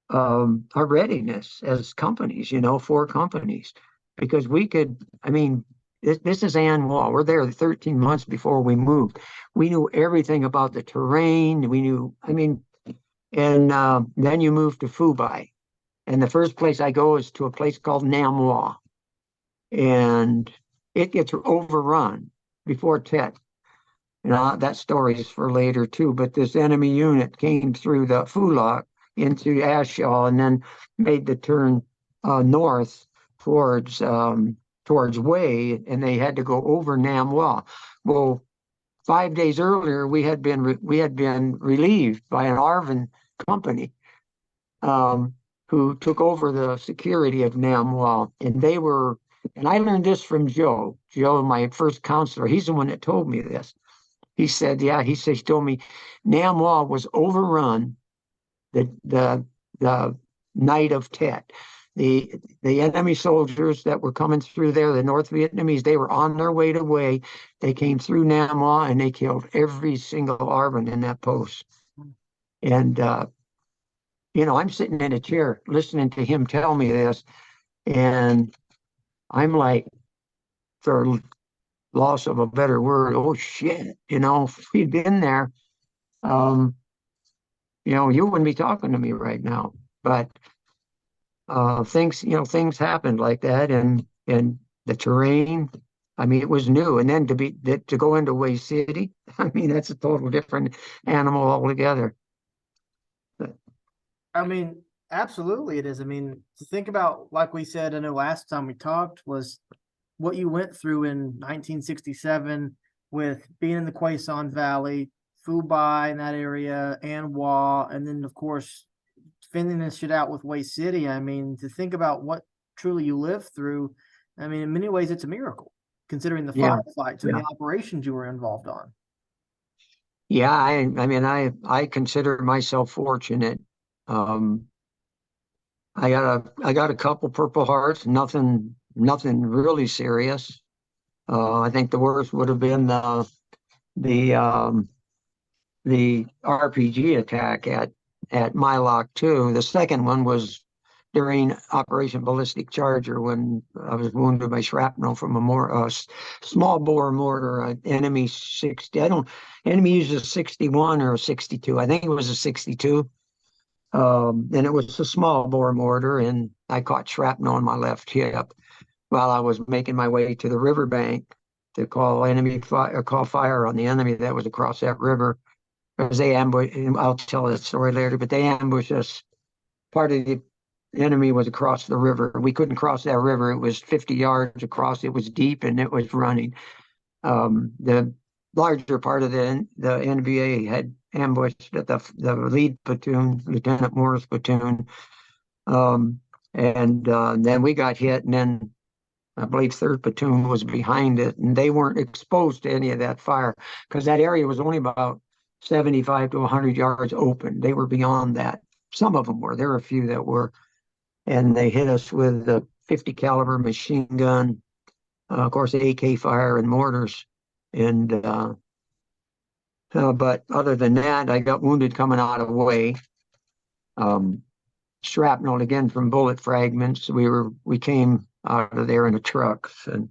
our readiness as companies, for companies, because we could, I mean, this is Anhua. We're there 13 months before we moved. We knew everything about the terrain. We knew, I mean, and then you move to Fubai. And the first place I go is to a place called Namwa. And it gets overrun before Tet. That story is for later too. But this enemy unit came through the Fulak into Ashaw and then made the turn north towards Wei, and they had to go over Namwa. Well, 5 days earlier, we had been relieved by an Arvin company, who took over the security of Namwa, and I learned this from Joe. Joe, my first counselor, he's the one that told me this. He said, he told me Namwa was overrun the night of Tet. The enemy soldiers that were coming through there, the North Vietnamese, they were on their way to Wei. They came through Namwa and they killed every single Arvin in that post. And I'm sitting in a chair listening to him tell me this, and I'm like, for loss of a better word, oh shit, if we'd been there, um, you wouldn't be talking to me right now. But things happened like that, and the terrain. I mean, it was new, and then to go into Way City, I mean, that's a total different animal altogether. But, I mean, absolutely it is. I mean, to think about, like we said, I know last time we talked, was what you went through in 1967 with being in the Quai San Valley, Fubai in that area, Anhua, and then of course fending this shit out with Way City. I mean, to think about what truly you lived through, I mean, in many ways it's a miracle, considering the yeah, firefights and yeah, the operations you were involved on. yeah. I mean, I consider myself fortunate. Um, I got a couple Purple Hearts, nothing really serious. I think the worst would have been the the RPG attack at Mylock 2. The second one was during Operation Ballistic Charger, when I was wounded by shrapnel from a small bore mortar, enemy 60. Enemy uses a 61 or a 62. I think it was a 62. And it was a small bore mortar, and I caught shrapnel on my left hip while I was making my way to the riverbank to call fire on the enemy that was across that river, because they ambushed. I'll tell that story later, but they ambushed us. Part of the The enemy was across the river. We couldn't cross that river. It was 50 yards across. It was deep and it was running. The larger part of the NVA had ambushed the lead platoon, Lieutenant Moore's platoon. And then we got hit, and then I believe third platoon was behind it, and they weren't exposed to any of that fire because that area was only about 75 to 100 yards open. They were beyond that. Some of them were. There were a few that were, and they hit us with the 50 caliber machine gun, of course, AK fire and mortars, and but other than that, I got wounded coming out of the way. Shrapnel again from bullet fragments. We came out of there in a truck, and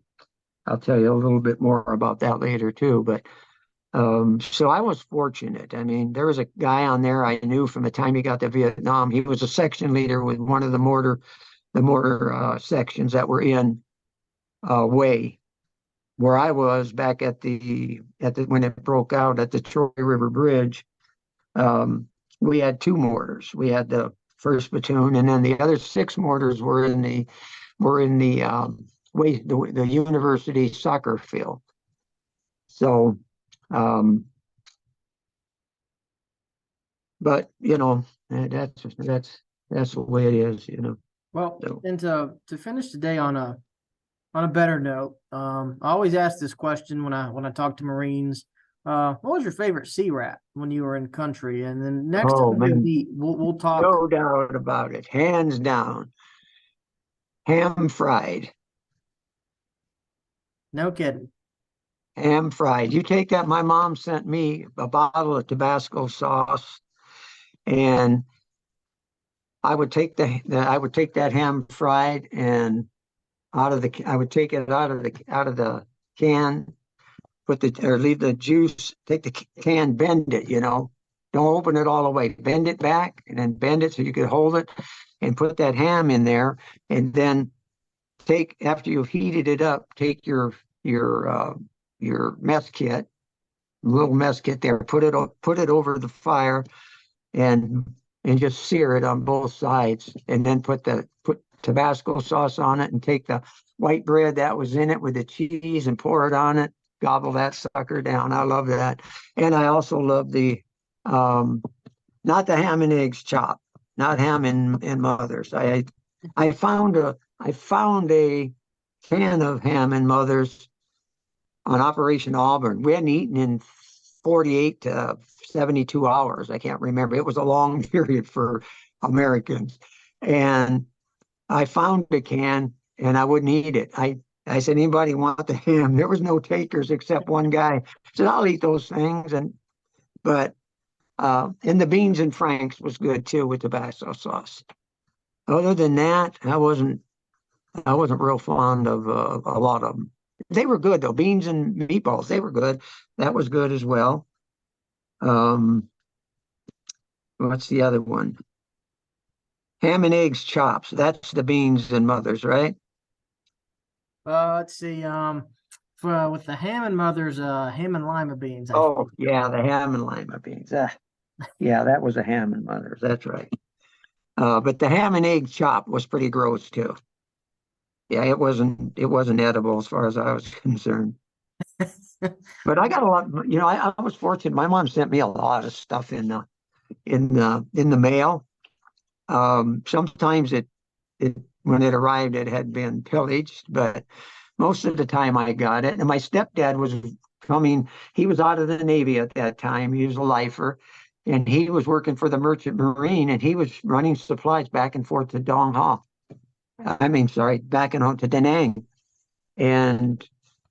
I'll tell you a little bit more about that later too. But so I was fortunate. I mean, there was a guy on there I knew from the time he got to Vietnam. He was a section leader with one of the mortar sections that were in Way, where I was back at the when it broke out at the Troy River Bridge. We had two mortars. We had the first platoon, and then the other six mortars were in the university soccer field. So, but that's the way it is. Well, So, and to finish today on a better note, I always ask this question when I talk to Marines. What was your favorite sea rat when you were in country? And then next oh time we'll man, meet, we'll talk. no doubt about it, hands down, ham fried. No kidding. Ham fried. You take that. My mom sent me a bottle of Tabasco sauce, and I would take that ham fried and I would take it out of the can, leave the juice, take the can, bend it, don't open it all the way, bend it back and then bend it so you could hold it and put that ham in there. And then after you've heated it up, take your mess kit, little mess kit there, put it over the fire and just sear it on both sides, and then put Tabasco sauce on it and take the white bread that was in it with the cheese and pour it on it, gobble that sucker down. I love that. And I also love the not the ham and eggs chop, not ham and mothers. I found a can of ham and mothers on Operation Auburn. We hadn't eaten in 48 to 72 hours. I can't remember. It was a long period for Americans. And I found a can and I wouldn't eat it. I said, anybody want the ham? There was no takers except one guy. I said, I'll eat those things. And the beans and franks was good too with Tabasco sauce. Other than that, I wasn't real fond of a lot of them. They were good though. Beans and meatballs, they were good. That was good as well. What's the other one? Ham and eggs chops. That's the beans and mothers, right? Let's see. With the ham and mothers, ham and lima beans. Oh, yeah, the ham and lima beans. Yeah, that was a ham and mothers. That's right. But the ham and egg chop was pretty gross too. Yeah, it wasn't edible as far as I was concerned. But I got a lot. I was fortunate. My mom sent me a lot of stuff in the mail. Sometimes it when it arrived, it had been pillaged, but most of the time I got it. And my stepdad was coming. He was out of the Navy at that time. He was a lifer, and he was working for the Merchant Marine, and he was running supplies back and forth to Dong Ha. Back and home to Da Nang. And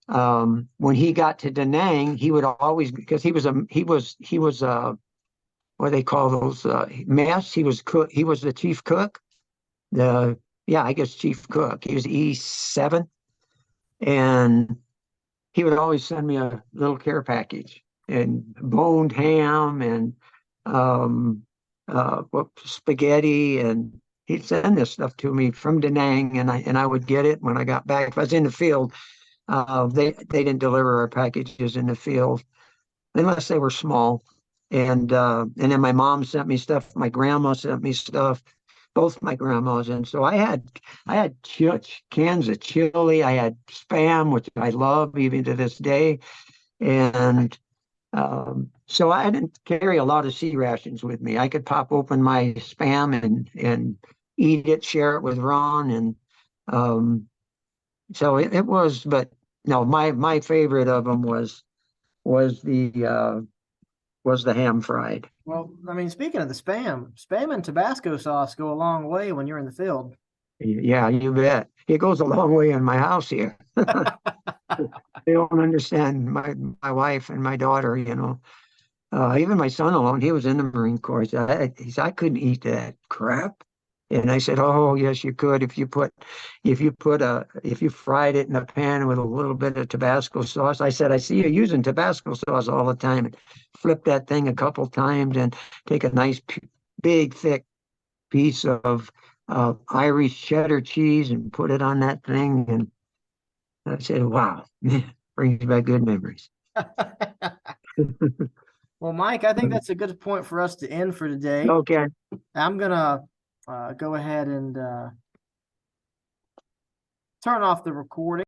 when he got to Da Nang, he would always, because he was what they call those mess. He was the chief cook. I guess chief cook. He was E7, and he would always send me a little care package and boned ham and spaghetti, and he'd send this stuff to me from Da Nang, and I would get it when I got back. If I was in the field, they didn't deliver our packages in the field unless they were small. And then my mom sent me stuff. My grandma sent me stuff. both my grandmas. And so I had cans of chili. I had Spam, which I love even to this day. And so I didn't carry a lot of sea rations with me. I could pop open my Spam and eat it, share it with Ron. And so it was, but no, my favorite of them was the ham fried. Well, I mean, speaking of the Spam and Tabasco sauce go a long way when you're in the field. Yeah, you bet. It goes a long way in my house here. They don't understand my wife and my daughter, you know. Even my son alone, he was in the Marine Corps. He said, I couldn't eat that crap. And I said, oh, yes, you could if you fried it in a pan with a little bit of Tabasco sauce. I said, I see you using Tabasco sauce all the time. And flip that thing a couple times and take a nice big thick piece of Irish cheddar cheese and put it on that thing. And I said, wow, brings back good memories. Well, Mike, I think that's a good point for us to end for today. Okay. I'm gonna go ahead and turn off the recording.